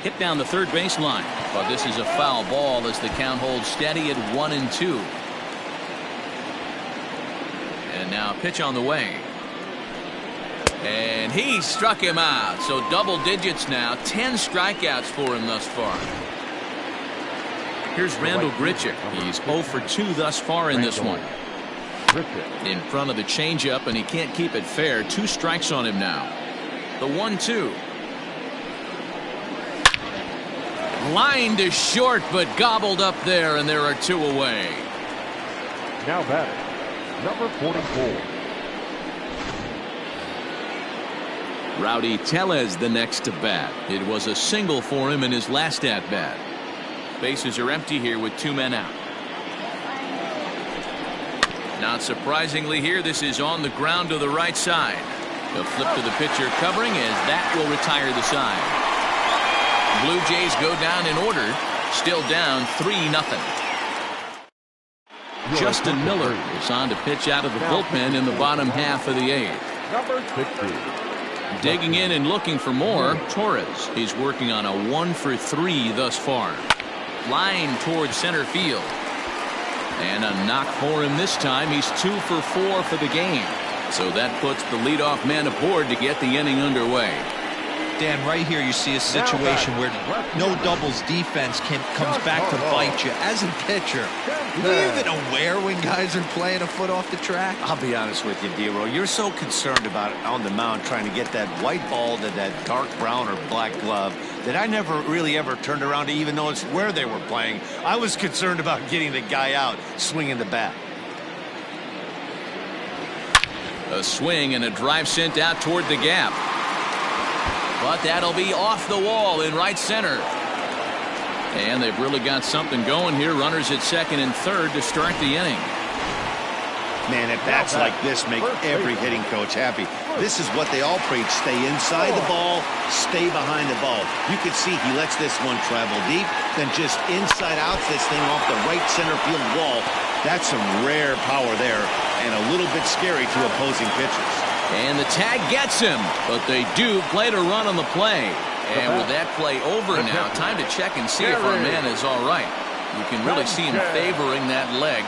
Hit down the third baseline, but this is a foul ball as the count holds steady at 1-2. And now pitch on the way. And he struck him out. So double digits now. 10 strikeouts for him thus far. Here's Randall Grichuk. He's 0 for 2 thus far in this one. In front of the changeup, and he can't keep it fair. 2 strikes on him now. The 1-2. Line to short, but gobbled up there, and there are 2 away. Now batting, number 44. Rowdy Tellez the next to bat. It was a single for him in his last at bat. Bases are empty here with 2 men out. Not surprisingly here, this is on the ground to the right side. The flip to the pitcher covering as that will retire the side. Blue Jays go down in order, still down 3-0. Justin Miller is on to pitch out of the bullpen in the bottom half of the 8th. Number 60. Digging in and looking for more, Torres. He's working on a 1 for 3 thus far. Line towards center field. And a knock for him this time. He's 2 for 4 for the game. So that puts the leadoff man aboard to get the inning underway. Dan, right here you see a situation where no doubles defense comes back to bite you. As a pitcher, are you even aware when guys are playing a foot off the track? I'll be honest with you, D-Row. You're so concerned about it on the mound trying to get that white ball to that dark brown or black glove that I never really ever turned around to even notice where they were playing. I was concerned about getting the guy out swinging the bat. A swing and a drive sent out toward the gap. But that'll be off the wall in right center. And they've really got something going here. Runners at second and third to start the inning. Man, at bats like this make every hitting coach happy. This is what they all preach. Stay inside the ball, stay behind the ball. You can see he lets this one travel deep, then just inside out this thing off the right center field wall. That's some rare power there and a little bit scary to opposing pitchers. And the tag gets him, but they do play to run on the play. And with that play over now, time to check and see if our man is all right. You can really see him favoring that leg.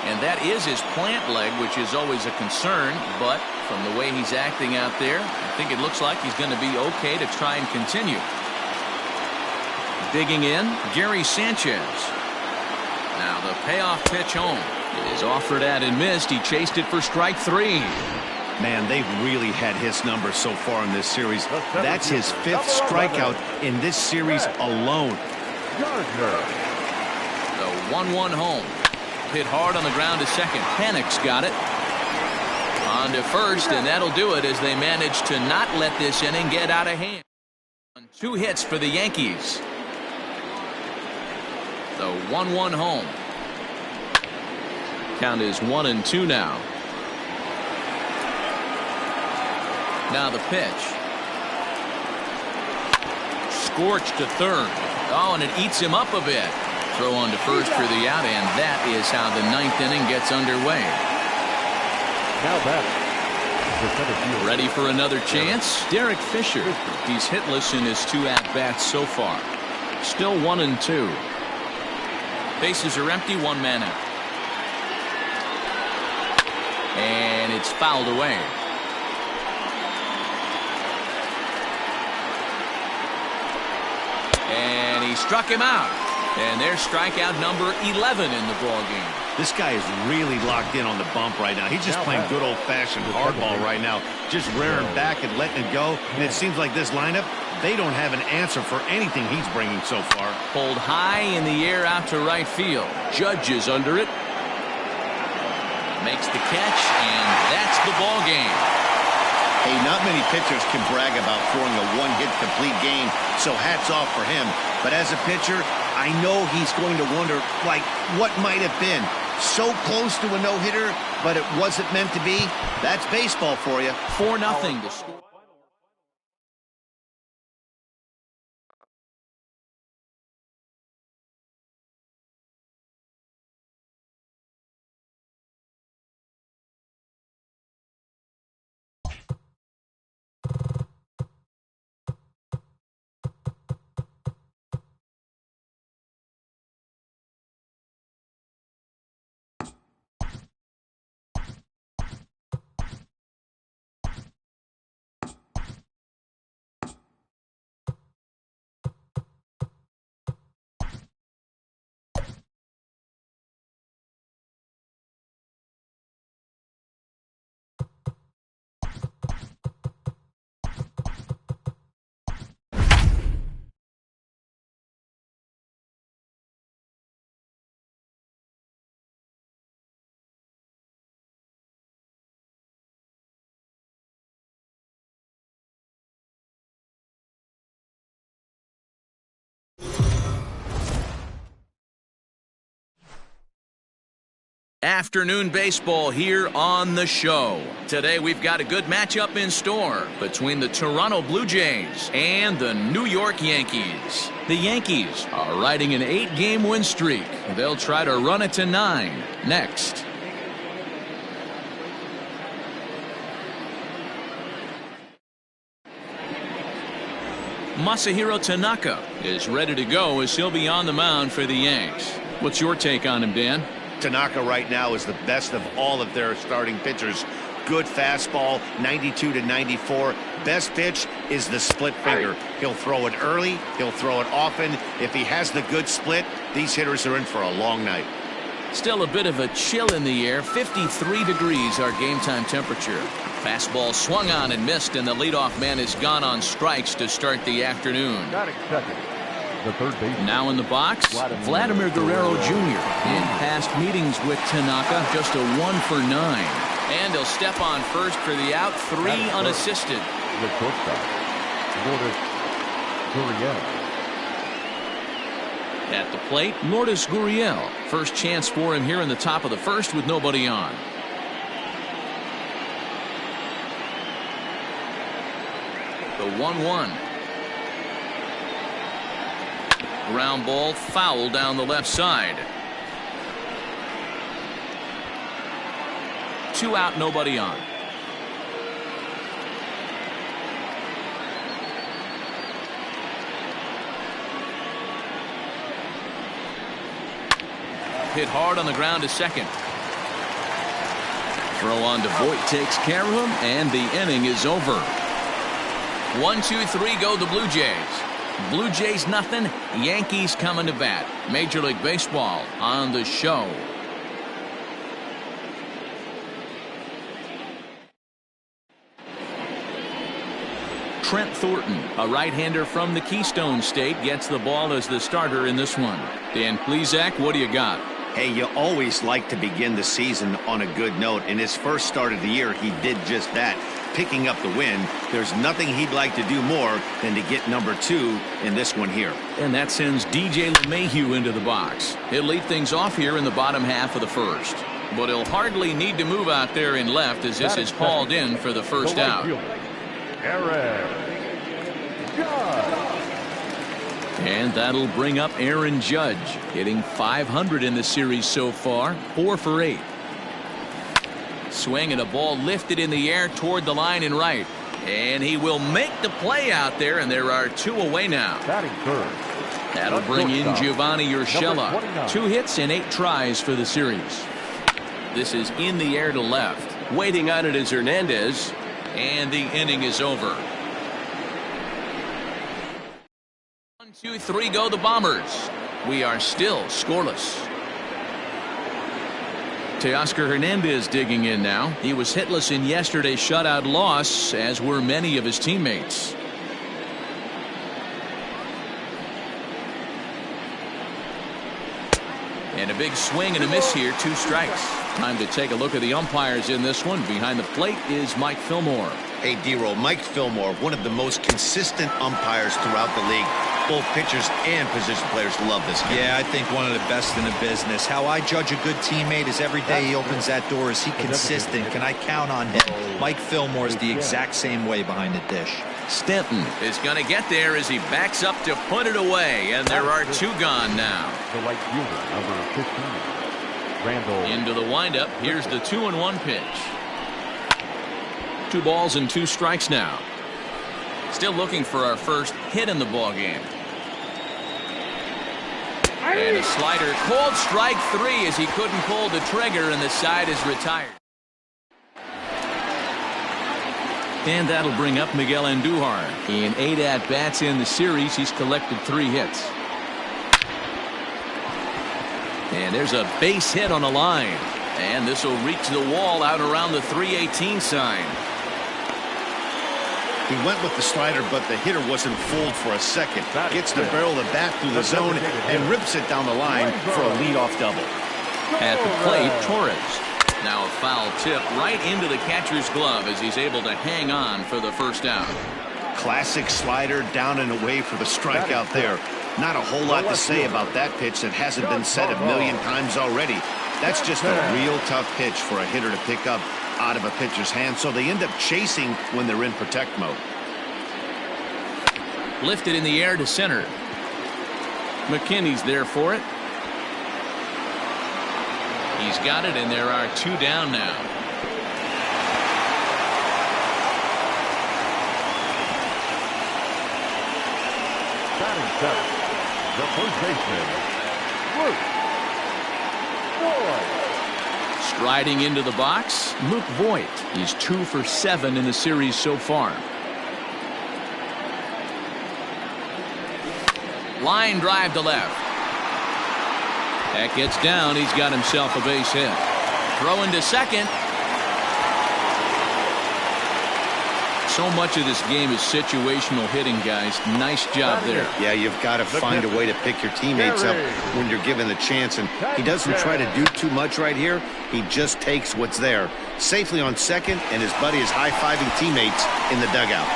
And that is his plant leg, which is always a concern. But from the way he's acting out there, I think it looks like he's going to be okay to try and continue. Digging in, Gary Sanchez. Now the payoff pitch home. It is offered at and missed. He chased it for strike 3. Man, they've really had his number so far in this series. That's his 5th strikeout in this series alone. The 1-1 home. Hit hard on the ground to second. Panic's got it. On to first, and that'll do it as they manage to not let this inning get out of hand. 2 hits for the Yankees. The 1-1 home. Count is 1-2 now. Now the pitch. Scorched to third. Oh, and it eats him up a bit. Throw on to first for the out, and that is how the 9th inning gets underway. Now back. Ready for another chance? Derek Fisher. He's hitless in his 2 at-bats so far. Still 1-2. Bases are empty, 1 man out. And it's fouled away. And he struck him out. And there's strikeout number 11 in the ball game. This guy is really locked in on the bump right now. He's just playing good old-fashioned hardball right now, just rearing back and letting it go. And it seems like this lineup, they don't have an answer for anything he's bringing so far. Pulled high in the air out to right field. Judge is under it. Makes the catch, and that's the ball game. Hey, not many pitchers can brag about throwing a 1-hit complete game, so hats off for him. But as a pitcher, I know he's going to wonder, like, what might have been. So close to a no-hitter, but it wasn't meant to be. That's baseball for you. 4-0 to score. Afternoon baseball here on the show. Today we've got a good matchup in store between the Toronto Blue Jays and the New York Yankees. The Yankees are riding an 8-game win streak. They'll try to run it to 9 next. Masahiro Tanaka is ready to go as he'll be on the mound for the Yanks. What's your take on him, Dan? Tanaka right now is the best of all of their starting pitchers. Good fastball, 92 to 94. Best pitch is the split finger. He'll throw it early. He'll throw it often. If he has the good split, these hitters are in for a long night. Still a bit of a chill in the air. 53 degrees our game time temperature. Fastball swung on and missed, and the leadoff man is gone on strikes to start the afternoon. The third baseman. Now in the box, Vladimir Guerrero Jr. In past meetings with Tanaka, just a 1 for 9. And he'll step on first for the out, 3 unassisted. The shortstop, Gurriel. At the plate, Lourdes Gurriel. First chance for him here in the top of the first with nobody on. The 1-1. Ground ball foul down the left side. 2 out, nobody on. Hit hard on the ground to second. Throw on to Voit takes care of him, and the inning is over. 1, 2, 3 go the Blue Jays. Blue Jays nothing. Yankees coming to bat. Major League Baseball on the show. Trent Thornton, a right-hander from the Keystone State, gets the ball as the starter in this one. Dan Plesac, what do you got? Hey, you always like to begin the season on a good note. In his first start of the year, he did just that, picking up the win. There's nothing he'd like to do more than to get number 2 in this one here. And that sends DJ LeMahieu into the box. He'll lead things off here in the bottom half of the first. But he'll hardly need to move out there in left as this is hauled in for the first out. And that'll bring up Aaron Judge, hitting .500 in the series so far, 4 for 8. Swing and a ball lifted in the air toward the line and right. And he will make the play out there, and there are 2 away now. That'll bring in Giovanni Urshela. 2 hits and 8 tries for the series. This is in the air to left. Waiting on it is Hernandez. And the inning is over. 1, 2, 3 go the Bombers. We are still scoreless. Teoscar Hernandez digging in now. He was hitless in yesterday's shutout loss, as were many of his teammates. And a big swing and a miss here, 2 strikes. Time to take a look at the umpires in this one. Behind the plate is Mike Fillmore. Hey, D-Roll, Mike Fillmore, one of the most consistent umpires throughout the league. Both pitchers and position players love this guy. Yeah, I think one of the best in the business. How I judge a good teammate is every day he opens that door. Is he consistent? Can I count on him? Mike Fillmore is the exact same way behind the dish. Stanton is going to get there as he backs up to put it away, and there are 2 gone now. The right fielder, number 15, Randall. Into the windup. Here's the 2-1 pitch. 2 balls and 2 strikes now. Still looking for our first hit in the ball game. And a slider, called strike 3 as he couldn't pull the trigger, and the side is retired. And that'll bring up Miguel Andujar. In 8 at-bats in the series, he's collected 3 hits. And there's a base hit on the line. And this will reach the wall out around the 318 sign. He went with the slider, but the hitter wasn't fooled for a second. Gets the barrel of the bat through the zone and rips it down the line for a leadoff double. At the plate, Torres. Now a foul tip right into the catcher's glove as he's able to hang on for the first out. Classic slider down and away for the strikeout there. Not a whole lot to say about that pitch that hasn't been said a million times already. That's just a real tough pitch for a hitter to pick up out of a pitcher's hand, so they end up chasing when they're in protect mode. Lifted in the air to center. McKinney's there for it. He's got it, and there are 2 down now. Batting 7, the first baseman, Luke Voigt. Striding into the box, Luke Voigt. He's 2 for 7 in the series so far. Line drive to left. That gets down. He's got himself a base hit. Throw into second. So much of this game is situational hitting, guys. Nice job there. Yeah, you've got to find a way to pick your teammates up when you're given the chance, and he doesn't try to do too much right here. He just takes what's there. Safely on second, and his buddy is high-fiving teammates in the dugout.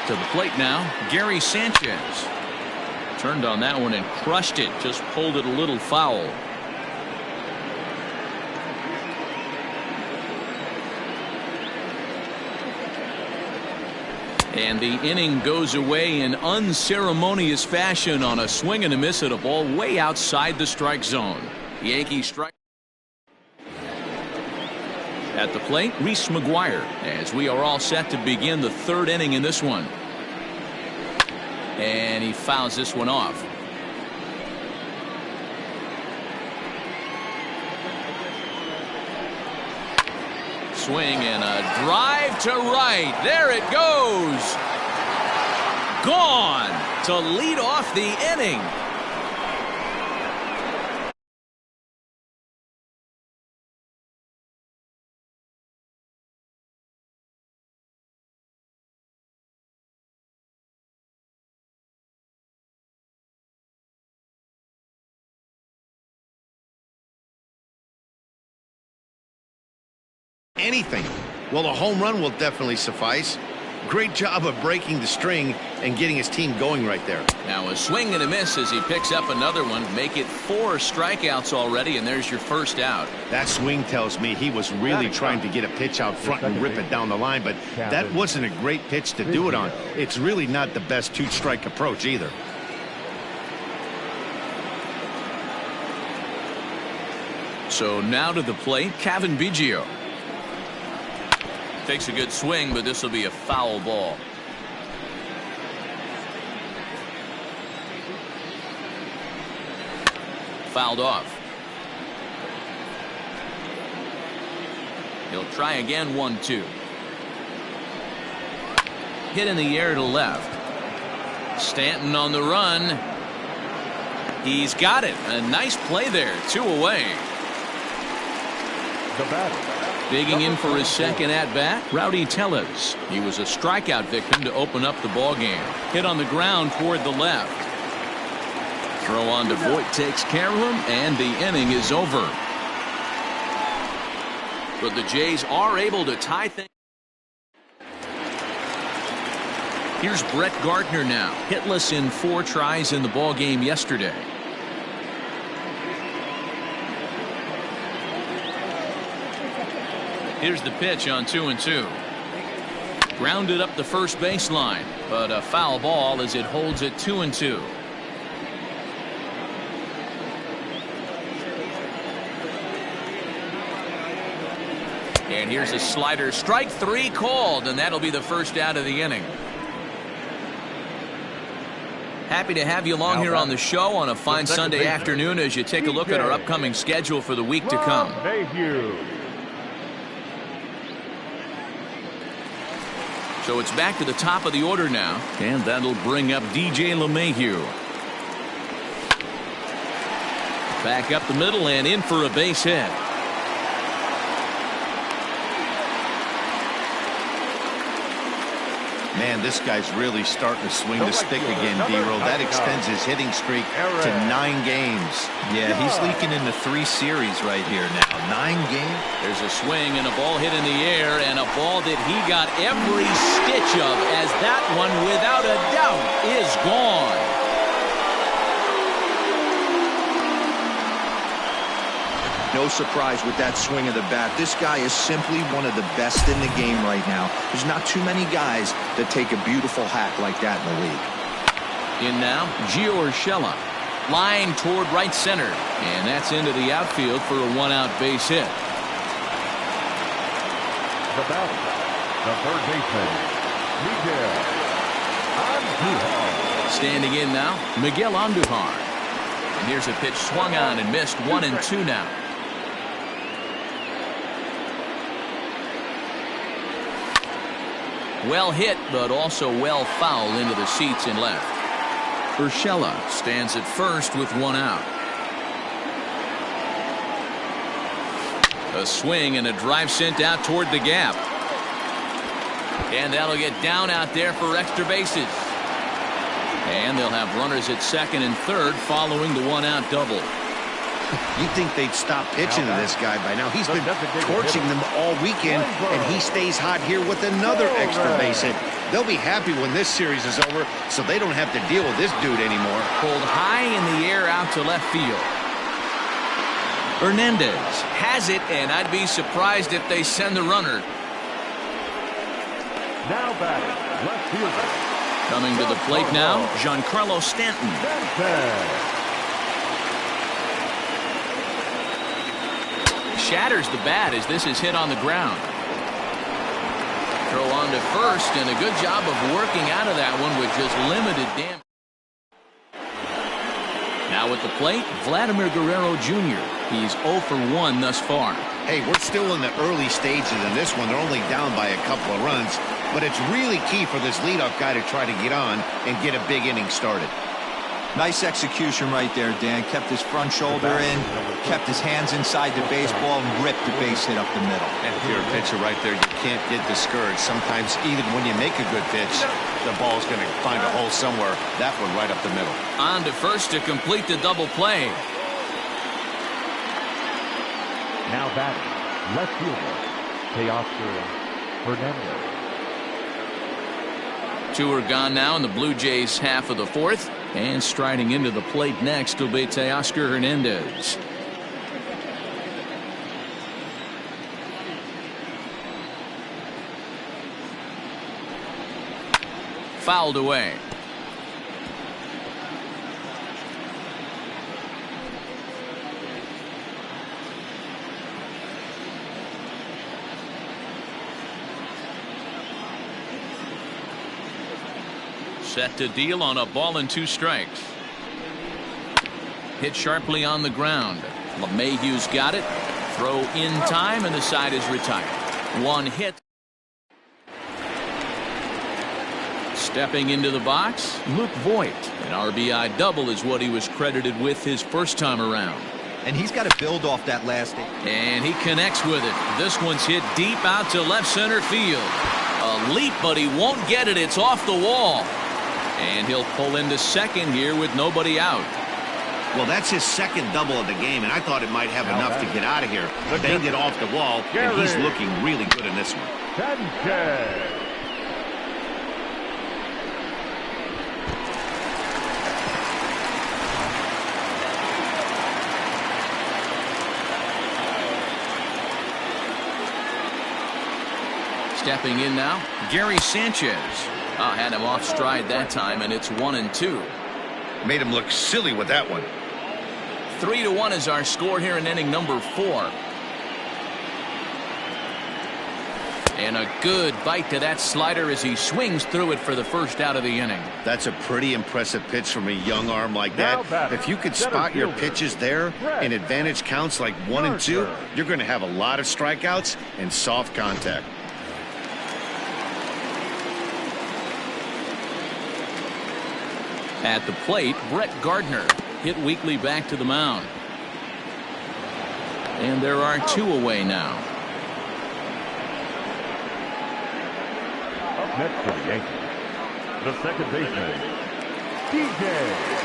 To the plate now, Gary Sanchez. Turned on that one and crushed it. Just pulled it a little foul. And the inning goes away in unceremonious fashion on a swing and a miss at a ball way outside the strike zone. Yankees strike. At the plate, Reese McGuire, as we are all set to begin the 3rd inning in this one. And he fouls this one off. swing and a drive to right. There it goes. Gone to lead off the inning. Anything. Well, a home run will definitely suffice. Great job of breaking the string and getting his team going right there. Now a swing and a miss as he picks up another one. Make it 4 strikeouts already, and there's your first out. That swing tells me he was really trying to get a pitch out front and rip it down the line, but that wasn't a great pitch to do it on. It's really not the best 2-strike approach either. So now to the plate, Kevin Biggio. Takes a good swing, but this will be a foul ball. Fouled off. He'll try again, 1-2. Hit in the air to left. Stanton on the run. He's got it. A nice play there. 2 away. The batter. Digging in for his second at-bat, Rowdy Tellez. He was a strikeout victim to open up the ball game. Hit on the ground toward the left. Throw on to Voit takes care of him, and the inning is over. But the Jays are able to tie things. Here's Brett Gardner now, hitless in 4 tries in the ball game yesterday. Here's the pitch on 2-2. Grounded up the first baseline, but a foul ball as it holds it 2-2. And here's a slider. Strike 3 called, and that'll be the first out of the inning. Happy to have you along here on the show on a fine Sunday afternoon as you take a look at our upcoming schedule for the week to come. So it's back to the top of the order now, and that'll bring up DJ LeMahieu. Back up the middle and in for a base hit. Man, this guy's really starting to swing the stick again, D-Roll. That extends his hitting streak to 9 games. Yeah, he's leaking into 3 series right here now. 9 games. There's a swing and a ball hit in the air, and a ball that he got every stitch of, as that one, without a doubt, is gone. No surprise with that swing of the bat. This guy is simply one of the best in the game right now. There's not too many guys that take a beautiful hack like that in the league. In now, Gio Urshela. Line toward right center. And that's into the outfield for a 1-out base hit. The batter, the third baseman, Miguel Andujar. Standing in now, Miguel Andujar. And here's a pitch swung on and missed. 1-2 now. Well hit, but also well fouled into the seats in left. Urshela stands at first with 1 out. A swing and a drive sent out toward the gap. And that'll get down out there for extra bases. And they'll have runners at second and third following the 1-out double. You'd think they'd stop pitching to this guy by now. He's been torching them all weekend, and he stays hot here with another extra base hit. They'll be happy when this series is over, so they don't have to deal with this dude anymore. Pulled high in the air out to left field. Hernandez has it, and I'd be surprised if they send the runner. Now batting, left fielder. Coming to the plate now, Giancarlo Stanton. Shatters the bat as this is hit on the ground. Throw on to first, and a good job of working out of that one with just limited damage. Now at the plate, Vladimir Guerrero Jr. He's 0 for 1 thus far. Hey, we're still in the early stages in this one. They're only down by a couple of runs, but it's really key for this leadoff guy to try to get on and get a big inning started. Nice execution right there, Dan. Kept his front shoulder in, kept his hands inside the baseball, and ripped the base hit up the middle. And if you're a pitcher right there, you can't get discouraged. Sometimes even when you make a good pitch, the ball's going to find a hole somewhere. That one right up the middle. On to first to complete the double play. Now batting, left fielder, Teoscar Hernandez. Two are gone now in the Blue Jays half of the fourth. And striding into the plate next will be Teoscar Hernandez. Fouled away. Set to deal on a ball and 2 strikes. Hit sharply on the ground. LeMahieu's got it. Throw in time, and the side is retired. 1 hit. Stepping into the box, Luke Voigt. An RBI double is what he was credited with his first time around. And he's got to build off that last inning. And he connects with it. This one's hit deep out to left center field. A leap, but he won't get it. It's off the wall. And he'll pull into second here with nobody out. Well, that's his second double of the game, and I thought it might have enough to get out of here. Banged it off the wall, and he's looking really good in this one. Sanchez. Stepping in now, Gary Sanchez. Had him off stride that time, and it's 1-2. Made him look silly with that one. 3-1 is our score here in inning number 4. And a good bite to that slider as he swings through it for the first out of the inning. That's a pretty impressive pitch from a young arm like that. If you could spot your pitches there in advantage counts like 1 and 2, you're going to have a lot of strikeouts and soft contact. At the plate, Brett Gardner hit weakly back to the mound. And there are 2 away now. Up next for the Yankees, the second baseman, DJ.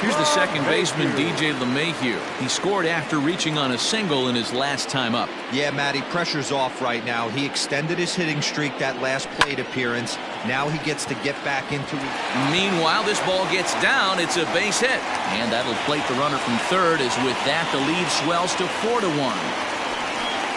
Here's the second baseman, DJ LeMahieu. He scored after reaching on a single in his last time up. Yeah, Matty, pressure's off right now. He extended his hitting streak that last plate appearance. Now he gets to get back into it. Meanwhile, this ball gets down. It's a base hit. And that'll plate the runner from third, as with that, the lead swells to 4-1.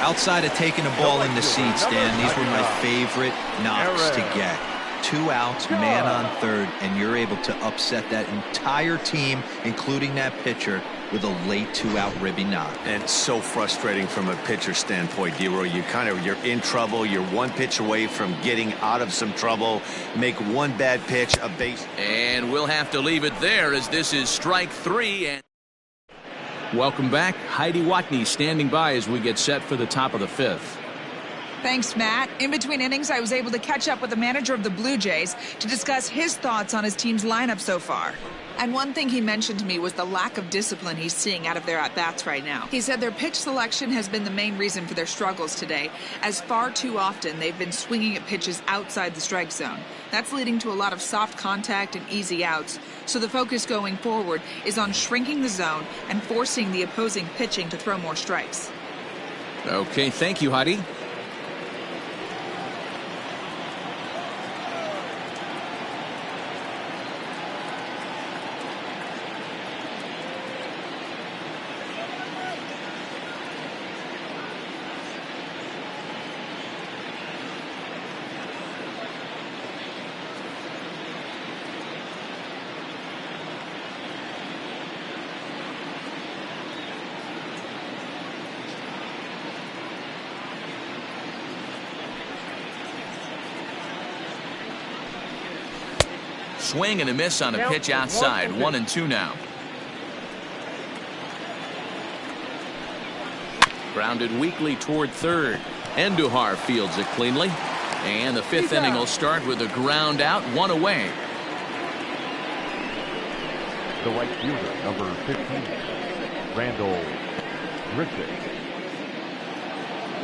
Outside of taking a ball in the seats, Dan, these were my favorite knocks to get. 2 outs, man on third, and you're able to upset that entire team, including that pitcher, with a late 2-out ribby knock. And so frustrating from a pitcher standpoint, D-Roy. You're in trouble. You're 1 pitch away from getting out of some trouble. Make 1 bad pitch, a base. And we'll have to leave it there, as this is strike 3. And welcome back. Heidi Watney standing by as we get set for the top of the 5th. Thanks, Matt. In between innings, I was able to catch up with the manager of the Blue Jays to discuss his thoughts on his team's lineup so far. And one thing he mentioned to me was the lack of discipline he's seeing out of their at-bats right now. He said their pitch selection has been the main reason for their struggles today, as far too often they've been swinging at pitches outside the strike zone. That's leading to a lot of soft contact and easy outs. So the focus going forward is on shrinking the zone and forcing the opposing pitching to throw more strikes. Okay, thank you, Heidi. Swing and a miss on a pitch outside. 1-2 now. Grounded weakly toward third. Andujar fields it cleanly. And the fifth inning will start with a ground out, one away. The right fielder, number 15, Randall Grichuk.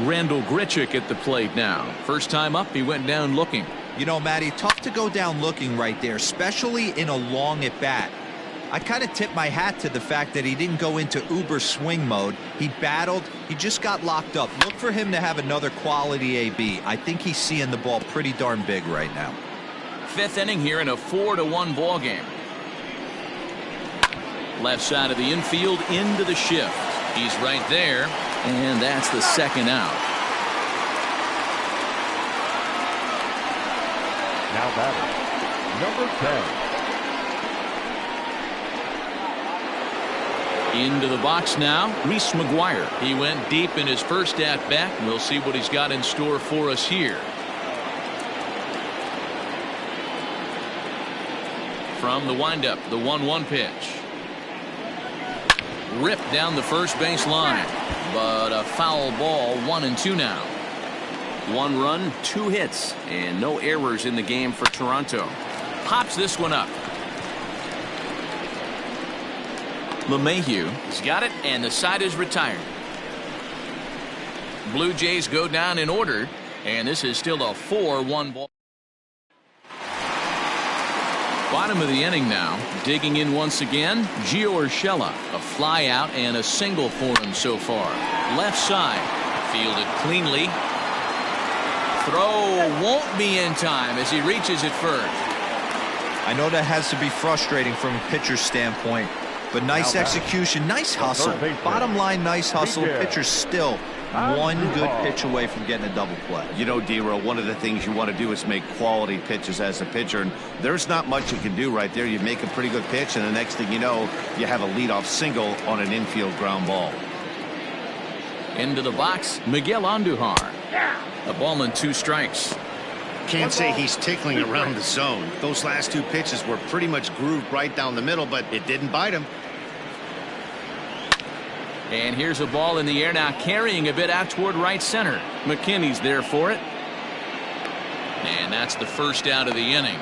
Randall Grichuk at the plate now. First time up, he went down looking. You know, Matty, tough to go down looking right there, especially in a long at bat. I kind of tip my hat to the fact that he didn't go into uber swing mode. He battled. He just got locked up. Look for him to have another quality AB. I think he's seeing the ball pretty darn big right now. Fifth inning here in a 4-1 ball game. Left side of the infield into the shift. He's right there, and that's the second out. Now batting, number 10. Into the box now, Reese McGuire. He went deep in his first at-bat. We'll see what he's got in store for us here. From the windup, the 1-1 pitch. Ripped down the first base line, but a foul ball, 1-2 now. 1 run, 2 hits, and no errors in the game for Toronto. Pops this one up. LeMahieu has got it, and the side is retired. Blue Jays go down in order, and this is still a 4-1 ball. Bottom of the inning now. Digging in once again, Gio Urshela. A fly out and a single for him so far. Left side. Fielded cleanly. Throw won't be in time as he reaches it first. I know that has to be frustrating from a pitcher's standpoint, but nice execution, nice hustle. Bottom line, nice hustle. Pitcher's still one good pitch away from getting a double play. You know, D-Row, one of the things you want to do is make quality pitches as a pitcher, and there's not much you can do right there. You make a pretty good pitch, and the next thing you know, you have a leadoff single on an infield ground ball. Into the box, Miguel Andujar. A ball and 2 strikes. Can't say he's tickling around the zone. Those last 2 pitches were pretty much grooved right down the middle, but it didn't bite him. And here's a ball in the air now, carrying a bit out toward right center. McKinney's there for it. And that's the first out of the inning.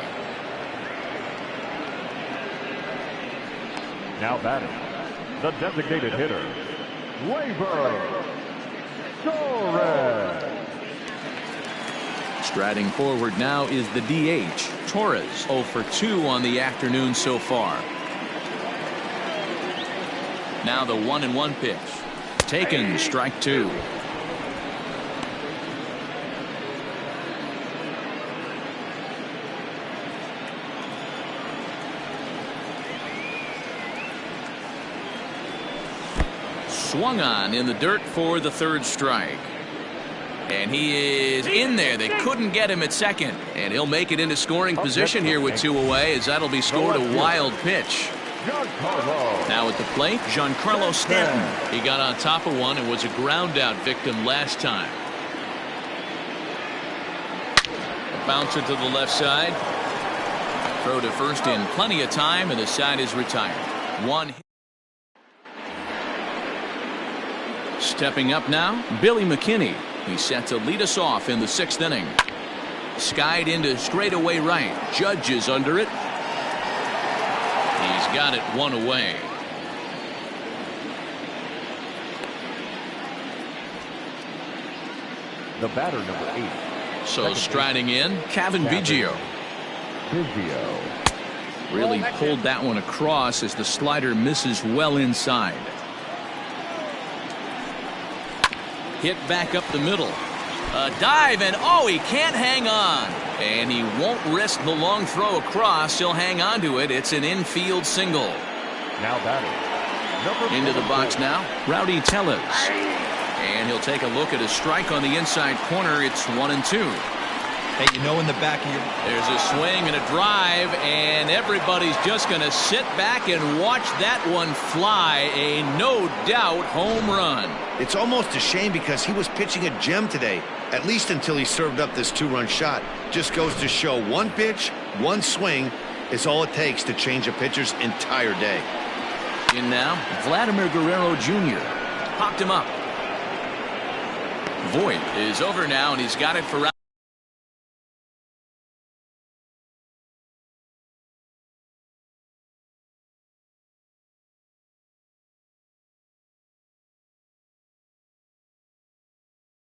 Now batting, the designated hitter, Gleyber Torres. Striding forward now is the DH, Torres. 0 for 2 on the afternoon so far. Now the 1-1 pitch. Taken, strike 2. Swung on in the dirt for the 3rd strike. And he is in there. They couldn't get him at second. And he'll make it into scoring position here with 2 away, as that'll be scored a wild pitch. Now at the plate, Giancarlo Stanton. He got on top of one and was a ground out victim last time. A bouncer to the left side. Throw to first in plenty of time, and the side is retired. 1 hit. Stepping up now, Billy McKinney. He's set to lead us off in the 6th inning. Skied into straightaway right. Judge is under it. He's got it 1 away. The batter, number 8. So striding in, Kevin Biggio. Really pulled that one across as the slider misses well inside. Hit back up the middle. A dive, and oh, he can't hang on. And he won't risk the long throw across. He'll hang on to it. It's an infield single. Now batting, into the box now, Rowdy Tellez. And he'll take a look at a strike on the inside corner. It's 1-2. Hey, you know, in the back of your... There's a swing and a drive, and everybody's just going to sit back and watch that one fly. A no-doubt home run. It's almost a shame because he was pitching a gem today, at least until he served up this 2-run shot. Just goes to show 1 pitch, 1 swing is all it takes to change a pitcher's entire day. In now, Vladimir Guerrero Jr. Popped him up. Voit is over now, and he's got it for